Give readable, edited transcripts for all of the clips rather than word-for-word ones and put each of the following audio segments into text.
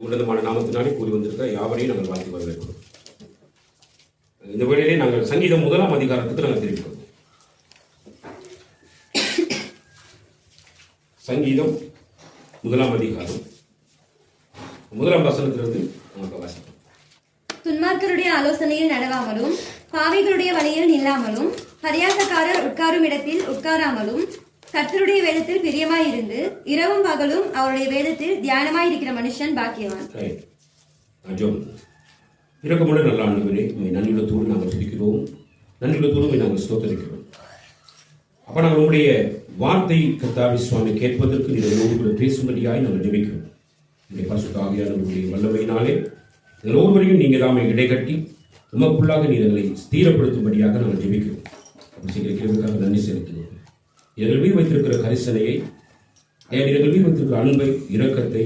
உன்னதமான நாமத்தினாலே கூறி வந்திருக்கிற யாவரையும் நாங்கள் வாழ்த்து வரவேற்கிறோம். இந்த வேளையிலே நாங்கள் சங்கீதம் 1 அதிகாரத்துக்கு நாங்கள் தெரிவிக்கிறோம். சங்கீதம் 1 அதிகாரம் 1 வசனத்திலிருந்து நமக்கு வாசிப்போம். துன்மார்க்கருடைய ஆலோசனையில் நடவாமலும் பாவிகளுடைய வழியில் நில்லாமலும் பரியாசக்காரர் உட்காரும் இடத்தில் உட்காராமலும் கர்த்தருடைய வேதத்தில் பிரியமாயிருந்து இரவும் பகலும் அவருடைய வேதத்தில் தியானமாயிருக்கிற மனுஷன் பாக்கியவான். இரக்கமுள்ள நல்ல ஆண்டவரே, நன்றியுள்ளத்தோடு நாங்கள் துதிக்கிறோம், நன்றியுள்ளத்தோடு நாங்கள் ஸ்தோத்தரிக்கிறோம். அப்ப நாங்கள் உங்களுடைய வார்த்தை கர்த்தாவே சுவாமி கேட்பதற்கு நீங்கள் கூட பேசும்படியாய் நாங்கள் ஜெபிக்கிறோம். உங்களுடைய பரிசுத்த ஆவியானவருடைய வல்லமையினாலே ஒவ்வொருவரையும் நீங்கள் தாமே இடைகட்டி உமக்குள்ளாக நீங்களை ஸ்திரப்படுத்தும்படியாக நாங்கள் ஜெபிக்கிறோம். அப்படி செய்கிறதுக்காக நன்றி செலுத்துகிறோம். எங்கள் மீது வைத்திருக்கிற கரிசனையை, எங்கள் மீது வைத்திருக்கிற அன்பை, இரக்கத்தை,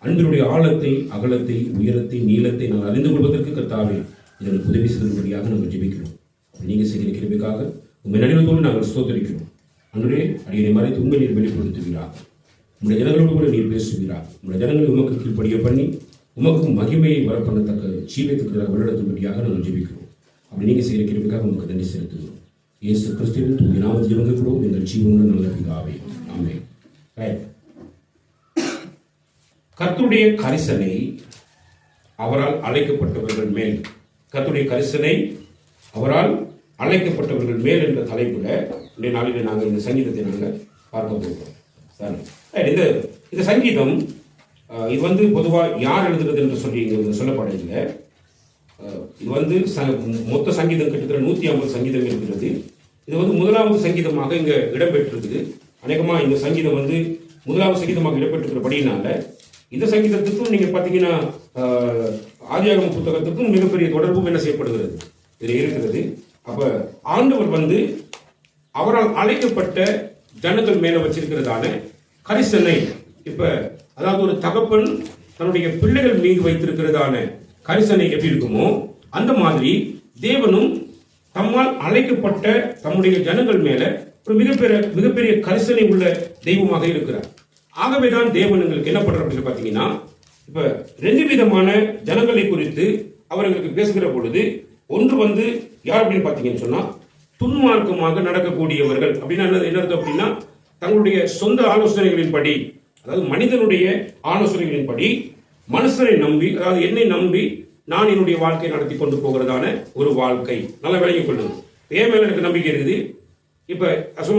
அன்பினுடைய ஆழத்தை, அகலத்தை, உயரத்தை, நீளத்தை நாங்கள் அறிந்து கொள்வதற்கு கர்த்தாவே இதற்கு உதவி செய்யும்படியாக நாங்கள் ஜெபிக்கிறோம். நீங்கள் செய்கிற கிருபைக்காக உங்கள் நடினத்தோடு நாங்கள் ஸ்தோத்தரிக்கிறோம். அன்றே அடியனை மறைத்து உண்மை நீர் வெளிப்படுத்துவீராக. உங்களுடைய ஜனங்களோடு கூட நீர் பேசுவீராக. உங்களுடைய ஜனங்களை உமக்கு கீழ்ப்படிய பண்ணி உமக்கு மகிமையை வரப்பண்ணத்தக்க ஜீவத்துக்கு வழிநடத்தும்படியாக நாங்கள் ஜெபிக்கிறோம். அப்படி நீங்கள் செய்கிற கிருபைக்காக உங்களுக்கு நன்றி செலுத்துகிறோம். இயேசு கிறிஸ்துவின் தூய நாமத்தில் ஜெபிக்கிறோம் எங்கள் ஜீவனுள்ள நல்ல பிதாவே, ஆமென். கர்த்தருடைய கரிசனை அவரால் அழைக்கப்பட்டவர்கள் மேல், கர்த்தருடைய கரிசனை அவரால் அழைக்கப்பட்டவர்கள் மேல் என்ற தலைப்புல இந்த நாளில் நாங்கள் இந்த சங்கீதத்தை நாங்கள் பார்க்க போகிறோம். இந்த சங்கீதம் இது பொதுவாக யார் எழுதுறது என்று சொல்லி சொல்லப்படவில்லை. இது மொத்த சங்கீதம் கிட்டத்தட்ட 150 சங்கீதம் இருக்கிறது. இது 1வது சங்கீதமாக இங்க இடம்பெற்றிருக்குது. அநேகமா இந்த சங்கீதம் 1வது சங்கீதமாக இடம்பெற்றிருக்கிறபடினால இந்த சங்கீதத்துக்கும் நீங்க பாத்தீங்கன்னா ஆதியாகம புத்தகத்துக்கும் மிகப்பெரிய தொடர்பும் என்ன செய்யப்படுகிறது இது இருக்கிறது. அப்ப ஆண்டவர் அவரால் அழைக்கப்பட்ட ஜனங்கள் மேல வச்சிருக்கிறதான கரிசனை, இப்ப அதாவது ஒரு தகப்பன் தன்னுடைய பிள்ளைகள் மீது வைத்திருக்கிறதான கரிசனை எப்படி இருக்குமோ அந்த மாதிரி தேவனும் தம்மால் அழைக்கப்பட்ட தம்முடைய ஜனங்கள் மேல ஒரு மிகப்பெரிய கரிசனை உள்ள தெய்வமாக இருக்கிறார். ஆகவேதான் தேவன் எங்களுக்கு என்ன பண்ற அப்படின்னு பாத்தீங்கன்னா, இப்ப 2 விதமான ஜனங்களை குறித்து அவர் எங்களுக்கு பேசுகிற பொழுது, ஒன்று யார் அப்படின்னு பாத்தீங்கன்னு சொன்னா துன்மார்க்கமாக நடக்கக்கூடியவர்கள். அப்படின்னா என்ன அர்த்தம் அப்படின்னா, தங்களுடைய சொந்த ஆலோசனைகளின்படி, அதாவது மனிதனுடைய ஆலோசனைகளின்படி மனுஷனை நம்பி, அதாவது என்னை நம்பி நான் என்னுடைய வாழ்க்கையை நடத்தி கொண்டு போகிறதான ஒரு வாழ்க்கை. நல்லா விளங்கிக் கொள்ளுங்க. ஏன் மேல எனக்கு நம்பிக்கை இருக்குது. இப்ப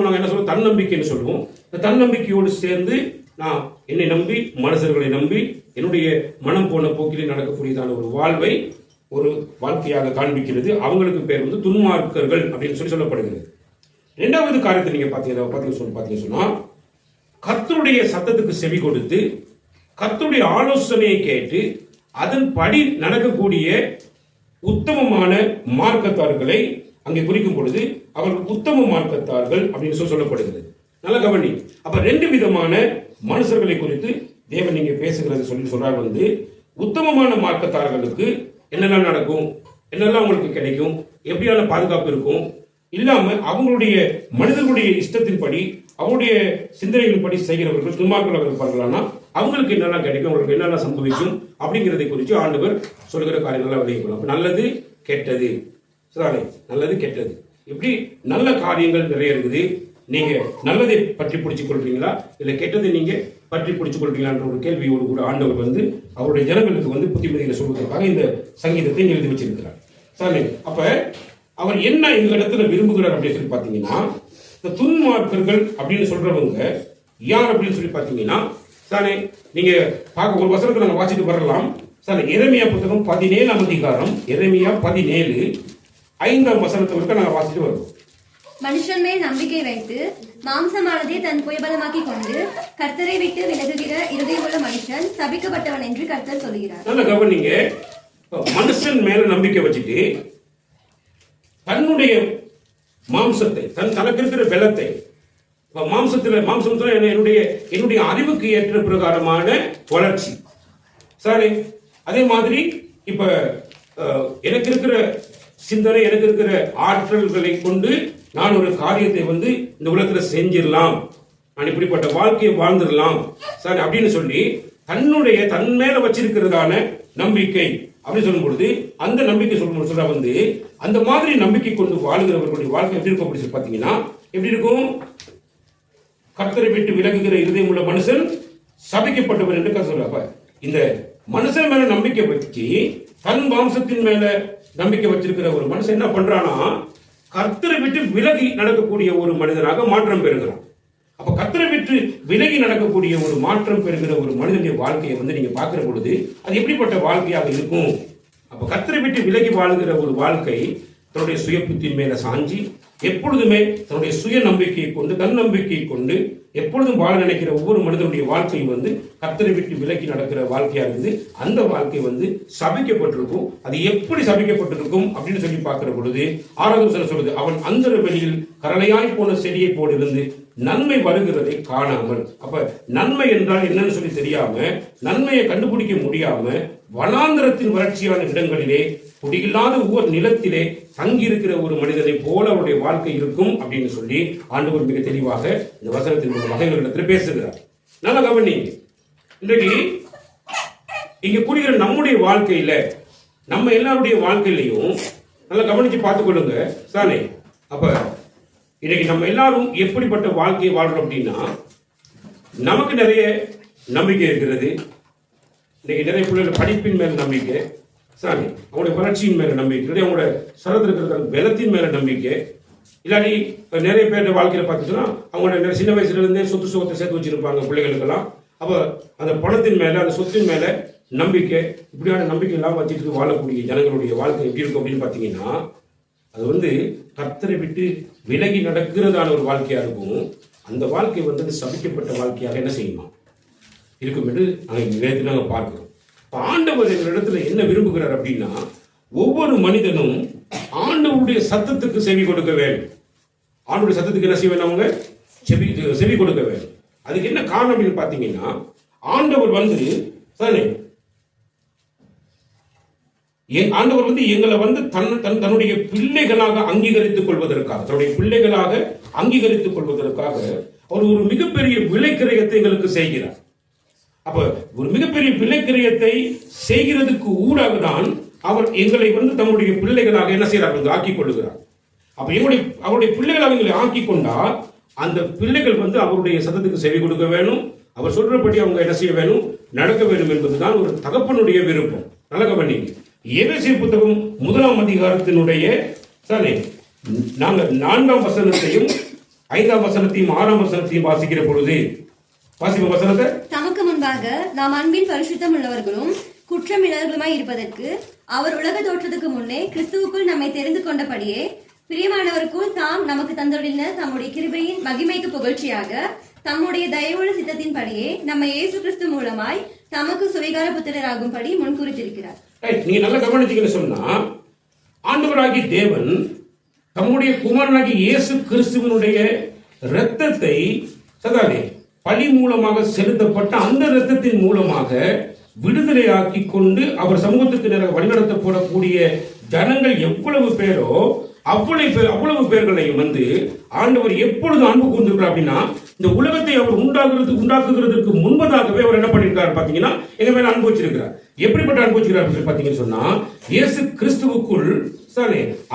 நாங்க என்ன சொல்லுவோம், தன்னம்பிக்கைன்னு சொல்லுவோம். இந்த தன்னம்பிக்கையோடு சேர்ந்து நான் என்னை நம்பி, மனுஷர்களை நம்பி, என்னுடைய மனம் போன போக்கிலே நடக்கக்கூடியதான ஒரு வாழ்வை ஒரு வாழ்க்கையாக காண்பிக்கிறது. அவங்களுக்கு பேர் துன்மார்க்கர்கள் அப்படின்னு சொல்லப்படுகிறது. 2வது காரியத்தை நீங்க பாத்தீங்கன்னு சொன்னா, கர்த்தருடைய சத்தத்துக்கு செவி கொடுத்து கர்த்தருடைய ஆலோசனையை கேட்டு அதன்படி நடக்கக்கூடிய உத்தமமான மார்க்கத்தார்களை அங்கே குறிக்கும் பொழுது அவர்கள் உத்தம மார்க்கத்தார்கள் அப்படின்னு சொல்லப்படுகிறது. நல்ல கவனி. அப்ப 2 விதமான மனுஷர்களை குறித்து தேவன் நீங்க பேசுகிறது சொல்றாரு. உத்தமமான மார்க்கத்தார்களுக்கு என்னெல்லாம் நடக்கும், என்னெல்லாம் அவங்களுக்கு கிடைக்கும், எப்படியான பாதுகாப்பு இருக்கும், இல்லாம அவங்களுடைய மனிதர்களுடைய இஷ்டத்தின்படி அவங்களுடைய சிந்தனைகளின்படி செய்கிறவர்கள் துன்மார்க்கர்கள் இருப்பார்களானா அவங்களுக்கு என்னெல்லாம் கிடைக்கும், அவங்களுக்கு என்னெல்லாம் சம்பவிக்கும் அப்படிங்கிறதை குறித்து ஆண்டவர் சொல்கிற காரியங்களை விளைவிக்கணும். நல்லது கெட்டது, நல்லது கெட்டது, இப்படி நல்ல காரியங்கள் நிறைய இருக்குது. நீங்க நல்லதை பற்றி பிடிச்சுக் கொள்றீங்களா இல்ல கெட்டதை நீங்க பற்றி பிடிச்சுக் கொள்றீங்களான்ற ஒரு கேள்வியோடு கூட ஆண்டவர் அவருடைய ஜனங்களுக்கு புத்திமதிகளை சொல்வதற்காக இந்த சங்கீதத்தை எழுதி வச்சிருக்கிறார். சரி, அப்ப அவர் என்ன இந்த இடத்துல விரும்புகிறார் அப்படின்னு சொல்லி பாத்தீங்கன்னா, இந்த துன்மார்க்கர்கள் அப்படின்னு சொல்றவங்க யார் அப்படின்னு சொல்லி பாத்தீங்கன்னா, சானே நீங்க பார்க்க ஒரு வசனத்தை நாங்க வாசிட்டு வரலாம். சார், எரேமியா புத்தகம் 17 அதிகாரம், எரேமியா 17 5ஆம் வசனத்தை வரைக்கும் நாங்க வாசிட்டு வருவோம். மனுஷன் மேல் நம்பிக்கை வைத்து மாம்சமானதை தன் புயபலமாக்கி கொண்டு கர்த்தரை விட்டு விலகுகிற இருதயமுள்ள மனுஷன் சபிக்கப்பட்டவன் என்று கர்த்தர் சொல்கிறார். நல்ல கவனிங்க. மனுஷன் மேல நம்பிக்கை வச்சுட்டு தன்னுடைய மாம்சத்தை, தனக்கு இருக்கிற பலத்தை, மாம்சத்துல என்னுடைய அறிவுக்கு ஏற்ற பிரகாரமான வளர்ச்சி. சரி, அதே மாதிரி இப்ப எனக்கு இருக்கிற சிந்தனை, எனக்கு இருக்கிற ஆற்றல்களை கொண்டு நான் ஒரு காரியத்தை இந்த உலகத்துல செஞ்சிடலாம், நான் இப்படிப்பட்ட வாழ்க்கையை வாழ்ந்துடலாம் சார் அப்படின்னு சொல்லி தன் மேல வச்சிருக்கிறதான நம்பிக்கை அப்படின்னு சொல்லும் பொழுது அந்த நம்பிக்கை சொல்ற வந்து அந்த மாதிரி நம்பிக்கை கொண்டு வாழுகிறவர்களுடைய வாழ்க்கை எப்படி இருக்கும் அப்படின்னு பாத்தீங்கன்னா எப்படி இருக்கும்? கர்த்தரை விட்டு விலகுகிற இருதயம் உள்ள மனுஷன் சபிக்கப்பட்டவர் என்று சொல்றப்ப இந்த மனுஷன் மேல நம்பிக்கை வச்சு தன் வம்சத்தின் மேல நம்பிக்கை வச்சிருக்கிற ஒரு மனுஷன் என்ன பண்றானா கர்த்தரை விட்டு விலகி நடக்கக்கூடிய ஒரு மனிதனாக மாற்றம் பெறுகிறான். அப்ப கர்த்தரை விட்டு விலகி நடக்கக்கூடிய ஒரு மாற்றம் பெறுகிற ஒரு மனிதனுடைய வாழ்க்கையை வந்து நீங்க பார்க்கிற பொழுது அது எப்படிப்பட்ட வாழ்க்கையாக இருக்கும்? அப்ப கர்த்தரை விட்டு விலகி வாழுகிற ஒரு வாழ்க்கை தன்னுடைய சுய புத்தியின் மேல சாஞ்சி எப்பொழுதுமே தன்னுடைய சுய நம்பிக்கையை கொண்டு தன்னம்பிக்கையை கொண்டு எப்பொழுதும் வாழ நினைக்கிற ஒவ்வொரு மனிதனுடைய வாழ்க்கையும் வந்து கர்த்தரை விட்டு விலகி நடக்கிற வாழ்க்கையா இருந்து அந்த வாழ்க்கை வந்து சபிக்கப்பட்டிருக்கும். அது எப்படி சபிக்கப்பட்டிருக்கும் அப்படின்னு சொல்லி பார்க்கிற பொழுது 6வது வசனம் சொல்லுது, அவன் அந்த வெளியில் கரளையாய் போன செடியை போலிருந்து நன்மை வருகிறதை காணாமல். அப்ப நன்மை என்றால் என்னன்னு சொல்லி தெரியாம நன்மையை கண்டுபிடிக்க முடியாம வனாந்தரத்தின் வறட்சியான இடங்களிலே குடியில்லாத ஒவ்வொரு நிலத்திலே தங்கியிருக்கிற ஒரு மனிதனை போல அவருடைய வாழ்க்கை இருக்கும் அப்படின்னு சொல்லி ஆண்டவர் மிக தெளிவாக இந்த வசனத்தின் வகைகளிடத்தில் பேசுகிறார். நல்லா கவனிங்க. இன்றைக்கு இங்க கூறுகிற நம்முடைய வாழ்க்கையில நம்ம எல்லாருடைய வாழ்க்கையிலையும் நல்லா கவனிச்சு பார்த்துக் கொள்ளுங்க சானே. அப்ப இன்னைக்கு நம்ம எல்லாரும் எப்படிப்பட்ட வாழ்க்கையை வாழ்றோம் அப்படின்னா நமக்கு நிறைய நம்பிக்கை இருக்கிறது. இன்னைக்கு நிறைய பிள்ளைகள் படிப்பின் மேல நம்பிக்கை, சாரி அவங்களுடைய வளர்ச்சியின் மேல நம்பிக்கை, அவங்களோட சரத்தில் இருக்கிற பலத்தின் மேல நம்பிக்கை. இல்லாட்டி நிறைய பேருடைய வாழ்க்கையில பார்த்துச்சுன்னா அவங்களோட சின்ன வயசுல இருந்தே சொத்து சுகத்தை சேர்த்து வச்சிருப்பாங்க பிள்ளைகளுக்கெல்லாம். அப்ப அந்த பணத்தின் மேல அந்த சொத்தின் மேல நம்பிக்கை, இப்படியான நம்பிக்கை எல்லாம் வச்சுட்டு வாழக்கூடிய ஜனங்களுடைய வாழ்க்கை எப்படி இருக்கும் அப்படின்னு பாத்தீங்கன்னா அது வந்து கர்த்தரை விட்டு விலகி நடக்கிறதான ஒரு வாழ்க்கையா இருக்கும். அந்த வாழ்க்கை வந்து சபிக்கப்பட்ட வாழ்க்கையாக என்ன செய்யுமா இருக்கும் என்று நாங்கள் பார்க்கிறோம். ஆண்டவர் எங்களிடத்துல என்ன விரும்புகிறார் அப்படின்னா ஒவ்வொரு மனிதனும் ஆண்டவருடைய சத்தத்துக்கு செவி கொடுக்க வேண்டும். ஆண்டவருடைய சத்தத்துக்கு என்ன செய்ய வேண்டும்? அவங்க செவி கொடுக்க வேண்டும். அதுக்கு என்ன காரணம் அப்படின்னு பாத்தீங்கன்னா ஆண்டவர் வந்து ஆண்டவர் வந்து எங்களை வந்து தன்னுடைய பிள்ளைகளாக அங்கீகரித்துக் கொள்வதற்காக அவர் ஒரு மிகப்பெரிய விலைக்கிரயத்தை எங்களுக்கு செய்கிறார். அப்ப ஒரு மிகப்பெரிய விலைக்கிரயத்தை செய்கிறதுக்கு ஊடாக தான் அவர் எங்களை வந்து தம்முடைய பிள்ளைகளாக என்ன செய்யறார்? ஆக்கிக் கொள்ளுகிறார். அப்ப அவருடைய பிள்ளைகளாக எங்களை ஆக்கி கொண்டா அந்த பிள்ளைகள் வந்து அவருடைய சத்தத்துக்கு செவி கொடுக்க வேணும். அவர் சொல்றபடி அவங்க என்ன செய்ய வேணும்? நடக்க வேண்டும் என்பதுதான் ஒரு தகப்பனுடைய விருப்பம். நல்ல கவனிங்க. எபேசியர் புத்தகம் 1ஆம் அதிகாரத்தினுடைய நாங்கள் 4ஆம் வசனத்தையும் 5ஆம் வசனத்தையும் 6ஆம் வசனத்தையும் வாசிக்கிற பொழுது வசனத்தை தமக்கு முன்பாக நாம் அன்பின் பரிசுத்தம் உள்ளவர்களும் குற்றமில்லர்களுமாய் இருப்பதற்கு அவர் உலக தோற்றத்துக்கு முன்னே கிறிஸ்துவுக்குள் நம்மை தெரிந்து கொண்டபடியே பிரியமானவருக்குள் தாம் நமக்கு தந்துள்ள தம்முடைய கிருபையின் மகிமைக்கு புகழ்ச்சியாக தம்முடைய தயவுள்ள சித்தத்தின்படியே நம்ம இயேசு கிறிஸ்து மூலமாய் தமக்கு சுவிகார புத்திரராகும்படி முன்குறித்திருக்கிறார். நீங்க நல்லா கவனிச்சீங்கன்னு சொன்னா ஆண்டவராகிய தேவன் தம்முடைய குமாரனாகிய இயேசு கிறிஸ்துவனுடைய இரத்தத்தை பலி மூலமாக செலுத்தப்பட்ட அந்த இரத்தத்தின் மூலமாக விடுதலையாக்கி கொண்டு அவர் சமூகத்துக்கு நேராக வழிநடத்தப்படக்கூடிய ஜனங்கள் எவ்வளவு பேரோ அவ்வளவு பேர்களையும் வந்து ஆண்டவர் எப்பொழுது அன்பு கூர்ந்திருக்கிறார் அப்படின்னா இந்த உலகத்தை அவர் உண்டாக்குகிறதுக்கு முன்பதாகவே அவர் என்ன பண்ணிருக்காரு பாத்தீங்கன்னா எங்க மேல அன்பு வச்சிருக்கிறார். எப்படிப்பட்ட அன்பு வச்சிருக்கிறார் பாத்தீங்கன்னு சொன்னா இயேசு கிறிஸ்துவுக்குள்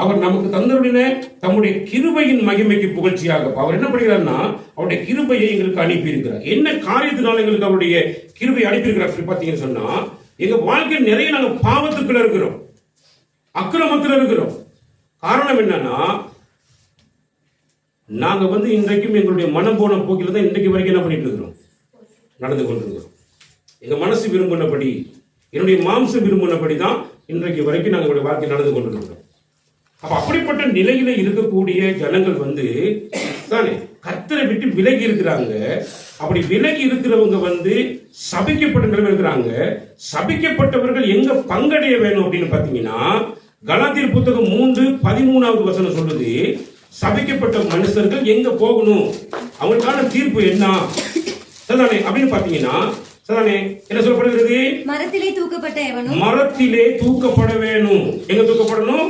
அவர் நமக்கு தந்தருடைய தம்முடைய கிருபையின் மகிமைக்கு புகழ்ச்சியாக அவர் என்ன பண்ணுகிறார்னா அவருடைய கிருபையை எங்களுக்கு அனுப்பி இருக்கிறார். என்ன காரியத்தினால எங்களுக்கு அவருடைய கிருபை அனுப்பி இருக்கிறார் பாத்தீங்கன்னு சொன்னா எங்க வாழ்க்கையில் நிறைய நாங்க பாவத்துக்குள்ள இருக்கிறோம், அக்கிரமத்தில் இருக்கிறோம். காரணம் என்னன்னா நாங்க வந்து இன்றைக்கும் எங்களுடைய மனம் போன போக்கில தான் இன்றைக்கு வரைக்கும் என்ன பண்ணிட்டு இருக்கிறோம்? நடந்து கொண்டிருக்கிறோம். எங்க மனசு விரும்பினபடி என்னுடைய மாம்சம் விரும்பினபடி தான் இன்றைக்கு வரைக்கும் நாங்கள் வாழ்க்கை நடந்து கொண்டிருக்கிறோம். அப்ப அப்படிப்பட்ட நிலையில இருக்கக்கூடிய ஜனங்கள் வந்து தானே கர்த்தரை விட்டு விலகி இருக்கிறாங்க. அப்படி விலகி இருக்கிறவங்க வந்து சபிக்கப்பட்ட நிலைமை இருக்கிறாங்க. சபிக்கப்பட்டவர்கள் எங்க பங்கடைய வேணும் அப்படின்னு பாத்தீங்கன்னா கலாத்தியர் புத்தகம் 3:13 வசனம் சொல்லுது, சபிக்கப்பட்ட மனுஷர்கள் எங்க போகணும், அவங்களுக்கான தீர்ப்பு என்ன அப்படின்னு பாத்தீங்கன்னா என்ன சொல்லப்படுகிறது? மரத்திலே தூக்கப்பட்ட எவனும் மரத்திலே தூக்கப்பட வேணும். எங்க தூக்கப்படணும்?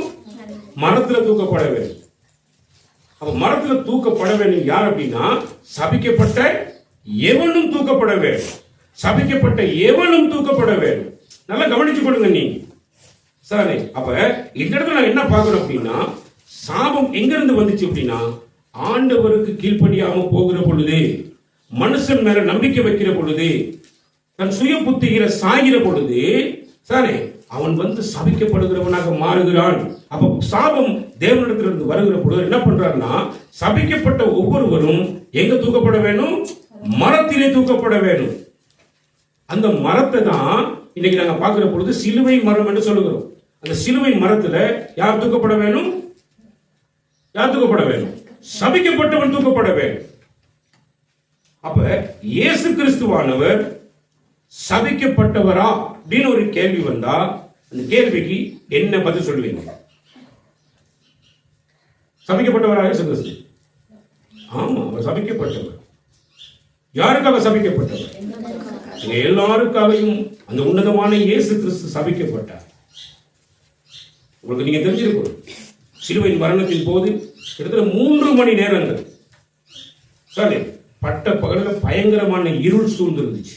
மரத்துல தூக்கப்பட வேணும். அப்ப மரத்துல தூக்கப்பட வேணும் யார் அப்படின்னா சபிக்கப்பட்ட எவனும் தூக்கப்பட வேண்டும். சபிக்கப்பட்ட எவனும் தூக்கப்பட வேண்டும். நல்லா கவனிச்சு கொடுங்க நீங்க. சரி, அப்ப இந்த இடத்துல நான் என்ன பார்க்கணும் அப்படின்னா, சாபம் எங்க இருந்து வந்துச்சு அப்படின்னா, ஆண்டவருக்கு கீழ்ப்படியாம போகிற பொழுது, மனுஷன் மேல நம்பிக்கை வைக்கிற பொழுது, தன் சுய புத்தியில சாகிற பொழுது, சரி, அவன் வந்து சபிக்கப்படுகிறவனாக மாறுகிறான். அப்ப சாபம் தேவனிடத்திலிருந்து வருகிற பொழுது என்ன பண்றாருன்னா, சபிக்கப்பட்ட ஒவ்வொருவரும் எங்க தூக்கப்பட வேணும்? மரத்திலே தூக்கப்பட வேணும். அந்த மரத்தை தான் இன்னைக்கு நாங்க பார்க்கிற பொழுது சிலுவை மரம் என்று சொல்லுகிறோம். அந்த சிலுவை மரத்துல யார் தூக்கப்பட வேணும்? யார் தூக்கப்பட வேணும்? சபிக்கப்பட்டவன் தூக்கப்பட வேண்டும். அப்ப இயேசு கிறிஸ்துவானவர் சபிக்கப்பட்டவரா அப்படின்னு ஒரு கேள்வி வந்தா, அந்த கேள்விக்கு என்ன பதில் சொல்லுவீங்க? சபிக்கப்பட்டவரா இயேசு கிறிஸ்து? ஆமா, அவர் சபிக்கப்பட்டவர். யாருக்காக சபிக்கப்பட்டவர்? எல்லாருக்காகவும் அந்த உன்னதமான இயேசு கிறிஸ்து சபிக்கப்பட்டார். உங்களுக்கு நீங்க தெரிஞ்சிருக்கும், சிலுவையின் மரணத்தின் போது கிட்டத்தட்ட 3 மணி நேரங்கள் சரி பட்ட பகலில் பயங்கரமான இருள் சூழ்ந்திருந்துச்சு.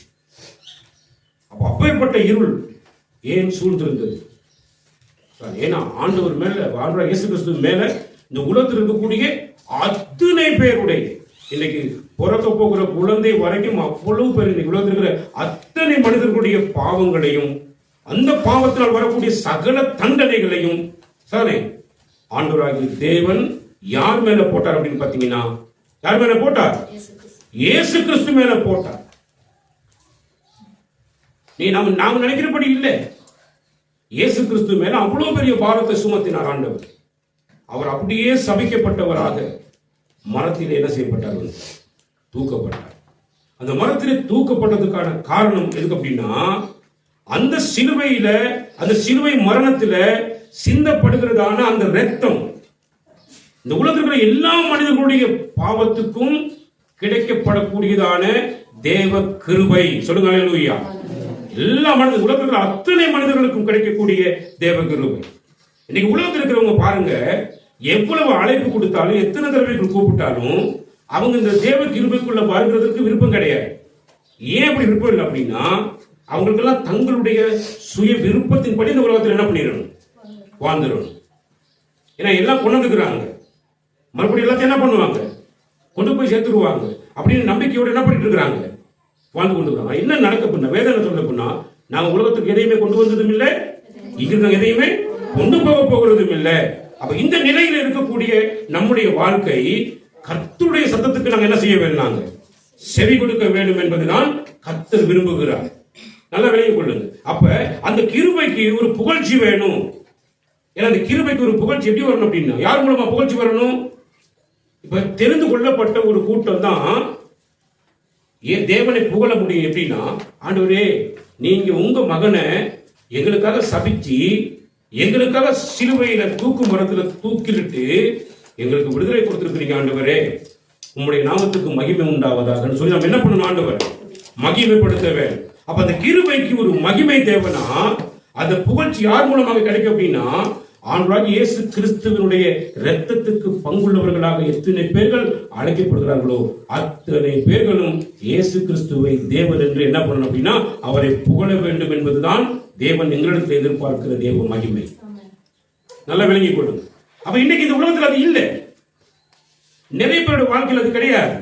அப்பேற்பட்ட இருள் ஏன் சூழ்ந்திருந்தது? ஏன்னா ஆண்டவர் மேல, ஆண்டவர் இயேசு கிறிஸ்து மேல இந்த உலகத்தில் இருக்கக்கூடிய அத்தனை பேருடைய, இன்னைக்கு பிறக்க போகிற குழந்தை வரைக்கும் அவ்வளவு பேர் இன்னைக்கு உலகத்தில் இருக்கிற அத்தனை மனிதர்களுடைய பாவங்களையும் அந்த பாவத்தினால் வரக்கூடிய சகல தண்டனைகளையும் சரி ஆண்டவராகிய தேவன் யார் மேல போட்டார் அப்படின்னு பாத்தீங்கன்னா, யார் மேல போட்டார்? இயேசு கிறிஸ்து மேல போட்டார். நீ நாம நினைக்கிறபடி இல்லை. இயேசு கிறிஸ்து மேல அவ்வளவு பெரிய பாரத்தை சுமத்தினார் ஆண்டவர். அவர் அப்படியே சபிக்கப்பட்டவராக மரத்திலே என்ன செய்யப்பட்டார்? தூக்கப்பட்டார். அந்த மரத்திலே தூக்கப்பட்டதுக்கான காரணம் எதுக்கு அப்படின்னா, அந்த சிலுவையில, அந்த சிலுவை மரணத்தில சிந்தப்படுகிறதான அந்த இரத்தம் இந்த உலகத்தில் இருக்கிற எல்லா மனிதர்களுடைய பாவத்துக்கும் கிடைக்கப்படக்கூடியதான தேவ கிருபை. சொல்லுங்க அல்லேலூயா. எல்லா மனித உலகத்தில் இருக்கிற அத்தனை மனிதர்களுக்கும் கிடைக்கக்கூடிய தேவ கிருபை. இன்னைக்கு உலகத்தில் இருக்கிறவங்க பாருங்க, எவ்வளவு அழைப்பு கொடுத்தாலும், எத்தனை தடவைகள் கூப்பிட்டாலும் அவங்க இந்த தேவ கிருபைக்குள்ள வருகிறதுக்கு விருப்பம் கிடையாது. ஏன் அப்படி விருப்பம் இல்லை அப்படின்னா, அவங்களுக்கெல்லாம் தங்களுடைய சுய விருப்பத்தின்படி இந்த உலகத்தில் என்ன பண்ணிடணும்? வாழ்ந்துடணும். ஏன்னா எல்லாம் கொண்டு வந்துக்கிறாங்க, மறுபடியும் எல்லாத்தையும் என்ன பண்ணுவாங்க? கொண்டு போய் சேர்த்துருவாங்க அப்படின்னு நம்பிக்கையோடு என்ன பண்ணிட்டு இருக்கிறாங்க? வாழ்ந்து கொண்டு இருக்காங்க. என்ன நடக்க பண்ண வேதனை சொல்ல போனா, நாங்க உலகத்துக்கு எதையுமே கொண்டு வந்ததும் இல்லை, இங்க நாங்க எதையுமே கொண்டு போக போகிறதும் இல்லை. அப்ப இந்த நிலையில் இருக்கக்கூடிய நம்முடைய வாழ்க்கை கர்த்தருடைய சத்தத்துக்கு நாங்க என்ன செய்ய வேண்டாங்க? செவி கொடுக்க வேண்டும் என்பதுதான் கர்த்தர் விரும்புகிறார். நல்லா விளங்கிக் கொள்ளுங்க. அப்ப அந்த கிருபைக்கு ஒரு புகழ்ச்சி வேணும். ஏன்னா அந்த கிருபைக்கு ஒரு புகழ்ச்சி எப்படி வரணும் அப்படின்னா, யார் மூலமா புகழ்ச்சி வரணும்? இப்ப தெரிந்து கொள்ளப்பட்ட ஒரு கூட்டம் தான் ஏன் தேவனை புகழ முடியும் எப்படின்னா, ஆண்டவரே நீங்க உங்க மகனை எங்களுக்காக சபிச்சு, எங்களுக்காக சிலுவையில தூக்கு மரத்துல தூக்கிலிட்டு எங்களுக்கு விடுதலை கொடுத்திருக்கிறீங்க ஆண்டவரே, உங்களுடைய நாமத்துக்கு மகிமை உண்டாவதாக சொல்லி நம்ம என்ன பண்ணணும்? ஆண்டவர் மகிமைப்படுத்த வேண்டும். அப்ப அந்த கிருபைக்கு ஒரு மகிமை தேவைன்னா, அந்த புகழ்ச்சி யார் மூலமாக கிடைக்கும் அப்படின்னா, ஆண்டவராகிய இயேசு கிறிஸ்துவினுடைய இரத்தத்துக்கு பங்குள்ளவர்களாக எத்தனை பேர்கள் அழைக்கப்படுகிறார்களோ அத்தனை பேர்களும் இயேசு கிறிஸ்துவை தேவன் என்று என்ன பண்ணணும் அப்படின்னா, அவரை புகழ வேண்டும் என்பதுதான் தேவன் எங்களிடத்தில் எதிர்பார்க்கிற தேவ மகிமை. நல்லா விளங்கிக் கொள்ளுங்க. அப்ப இன்னைக்கு இந்த உலகத்தில் அது இல்லை, நிறைய பேருடைய வாழ்க்கையில் அது கிடையாது.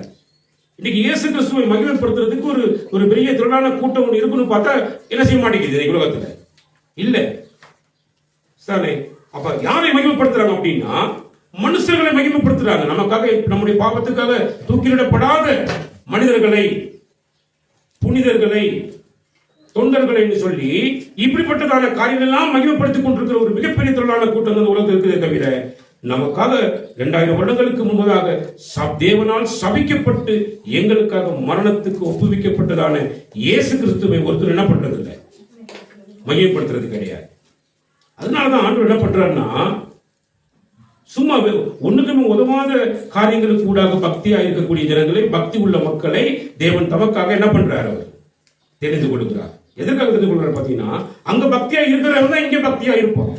இன்னைக்கு இயேசு கிறிஸ்துவை மகிமைப்படுத்துறதுக்கு ஒரு பெரிய திரளான கூட்டம் ஒன்று இருக்குன்னு பார்த்தா என்ன செய்ய மாட்டேங்குது உலகத்துல இல்ல. சரி, அப்ப யாரை மகிமைப்படுத்துறாங்க அப்படின்னா, மனுஷர்களை மகிமைப்படுத்துறாங்க. நமக்காக, நம்முடைய பாவத்துக்காக தூக்கிலிடப்படாத மனிதர்களை, புனிதர்களை, தொண்டர்களை சொல்லி இப்படிப்பட்டதான காரியங்கள் எல்லாம் மகிமைப்படுத்திக் கொண்டிருக்கிற ஒரு மிகப்பெரிய திரளான கூட்டம் உலகத்தில் இருக்கிறதே தவிர, நமக்காக 2000 வருடங்களுக்கு முன்பதாக தேவனால் சபிக்கப்பட்டு எங்களுக்காக மரணத்துக்கு ஒப்புவிக்கப்பட்டதான இயேசு கிறிஸ்துவை ஒருத்தர் என்ன பண்றது இல்லை, மகிமைப்படுத்துறது கிடையாது. அதனாலதான் ஆண்டவர் என்ன பண்றாருன்னா, சும்மா ஒண்ணுக்குமே உதவாத காரியங்களுக்கு கூடாக பக்தியா இருக்கக்கூடிய ஜனங்களை, பக்தி உள்ள மக்களை தேவன் தமக்காக என்ன பண்றாரு? அவர் தெரிந்து கொடுக்கிறார். எதற்காக தெரிந்து கொள்றாரு பாத்தீங்கன்னா, அங்க பக்தியா இருக்கிறவங்க தான் இங்க பக்தியா இருப்போம்.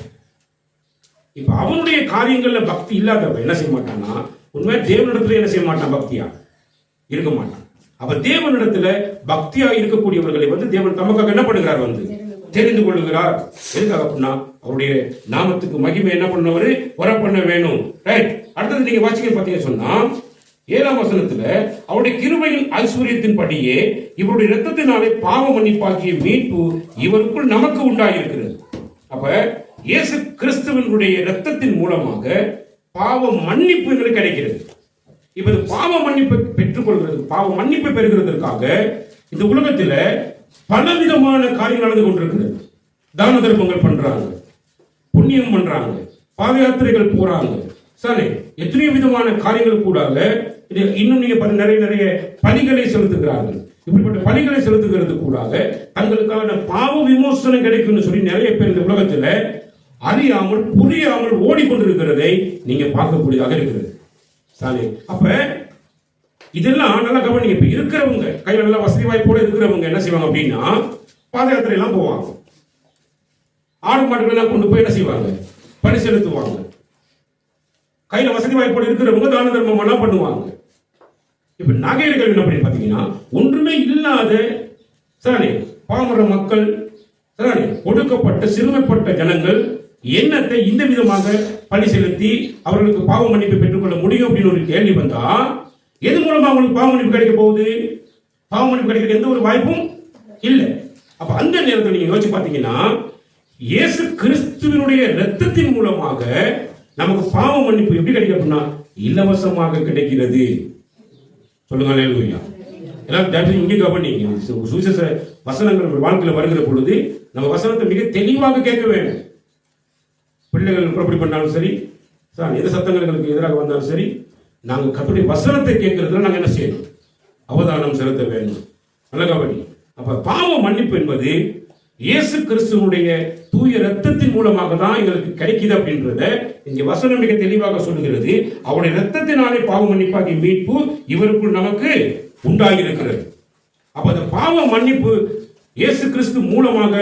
இப்ப அவனுடைய காரியங்கள்ல பக்தி இல்லாதவன் என்ன செய்ய மாட்டான்னா, உண்மையா தேவனிடத்துல என்ன செய்ய மாட்டான்? பக்தியா இருக்க மாட்டான். அப்ப தேவனிடத்துல பக்தியா இருக்கக்கூடியவர்களை தேவன் தமக்காக என்ன பண்ணுகிறார் தெரிந்து கொள்ளுகிறார். எதுக்காக அப்படின்னா அவருடைய நாமத்துக்கு மகிமை என்ன பண்ணவர் வர பண்ண வேணும். ரைட். அடுத்தது நீங்க வாசிக்க பாத்தீங்க சொன்னா 7ஆம் வசனத்துல அவருடைய கிருபையின் ஐஸ்வர்யத்தின் படியே இவருடைய இரத்தத்தினாலே பாவ மன்னிப்பாகிய மீட்பு இவருக்குள் நமக்கு உண்டாயிருக்கிறது. அப்ப இயேசு கிறிஸ்துவனுடைய இரத்தத்தின் மூலமாக பாவ மன்னிப்பு எங்களுக்கு கிடைக்கிறது. இப்ப பாவ மன்னிப்பை பெற்றுக்கொள்கிறது, பாவ மன்னிப்பை பெறுகிறதற்காக இந்த உலகத்துல பலவிதமான காரியங்கள் நடந்து கொண்டிருக்கிறது. தான தர்மங்கள் பண்றாங்க, புண்ணியம் பண்றாங்க, பாத யாத்திரைகள் போறாங்க, சரி எத்தனையோ விதமான காரியங்கள் கூடாக இன்னும் நீங்க நிறைய பலிகளை செலுத்துகிறார்கள். இப்படிப்பட்ட பலிகளை செலுத்துகிறது கூடாக தங்களுக்கான பாவ விமோசனம் கிடைக்கும்னு சொல்லி நிறைய பேர் இந்த உலகத்துல அறியாமல் புரியாமல் ஓடிக்கொண்டிருக்கிறதை நீங்க பார்க்கக்கூடியதாக இருக்கிறது. சரி, அப்ப இதெல்லாம் நல்லா கவனிங்க. இப்ப இருக்கிறவங்க கையில நல்லா வசதி வாய்ப்போட இருக்கிறவங்க என்ன செய்வாங்க அப்படின்னா பாத யாத்திரை எல்லாம் போவாங்க, ஆடு மாடுகள் எல்லாம் கொண்டு போய் என்ன செய்வாங்க பலி செலுத்துவாங்க. கையில வசதி வாய்ப்போடு இருக்கிறவங்க தான தர்மம் எல்லாம் பண்ணுவாங்க. இப்ப நகைகள் என்ன பண்ணி பாத்தீங்கன்னா ஒன்றுமே இல்லாத சரி பாமர மக்கள், சரி ஒடுக்கப்பட்ட சிறுமைப்பட்ட ஜனங்கள் எண்ணத்தை இந்த விதமாக பலி செலுத்தி அவர்களுக்கு பாவ மன்னிப்பு பெற்றுக்கொள்ள முடியும் அப்படின்னு ஒரு கேள்வி வந்தா எது மூலமா அவங்களுக்கு பாவ மன்னிப்பு கிடைக்க போகுது? பாவ மன்னிப்பு கிடைக்கிற எந்த ஒரு வாய்ப்பும் இல்லை. அப்ப அந்த நேரத்தில் நீங்க யோசிச்சு பாத்தீங்கன்னா இயேசு கிறிஸ்துவினுடைய இரத்தத்தின் மூலமாக நமக்கு பாவ மன்னிப்பு எப்படி கிடைக்கும் அப்படின்னா இலவசமாக கிடைக்கிறது. சொல்லுங்க அல்லேலூயா. எல்லாம் இங்கே கவனிங்க. சுவிசேஷ வசனங்கள் நம்ம வாழ்க்கையில் வருகிற பொழுது நம்ம வசனத்தை மிக தெளிவாக கேட்க வேண்டும். பிள்ளைகள் புறப்படி பண்ணாலும் சரி, எந்த சத்தங்களுக்கு எதிராக வந்தாலும் சரி, நாங்கள் கர்த்தருடைய வசனத்தை கேட்கறதுல நாங்கள் என்ன செய்யணும்? அவதானம் செலுத்த வேண்டும். நல்ல கவனி. அப்ப பாவ மன்னிப்பு என்பது இயேசு கிறிஸ்துவனுடைய தூய ரத்தத்தின் மூலமாக தான் எங்களுக்கு கிடைக்குது அப்படின்றத இங்க வசனம் மிக தெளிவாக சொல்லுகிறது. அவருடைய ரத்தத்தினாலே பாவ மன்னிப்பாகி மீட்பு இவருக்குள் நமக்கு உண்டாகியிருக்கிறது. அப்ப அந்த பாவ மன்னிப்பு இயேசு கிறிஸ்து மூலமாக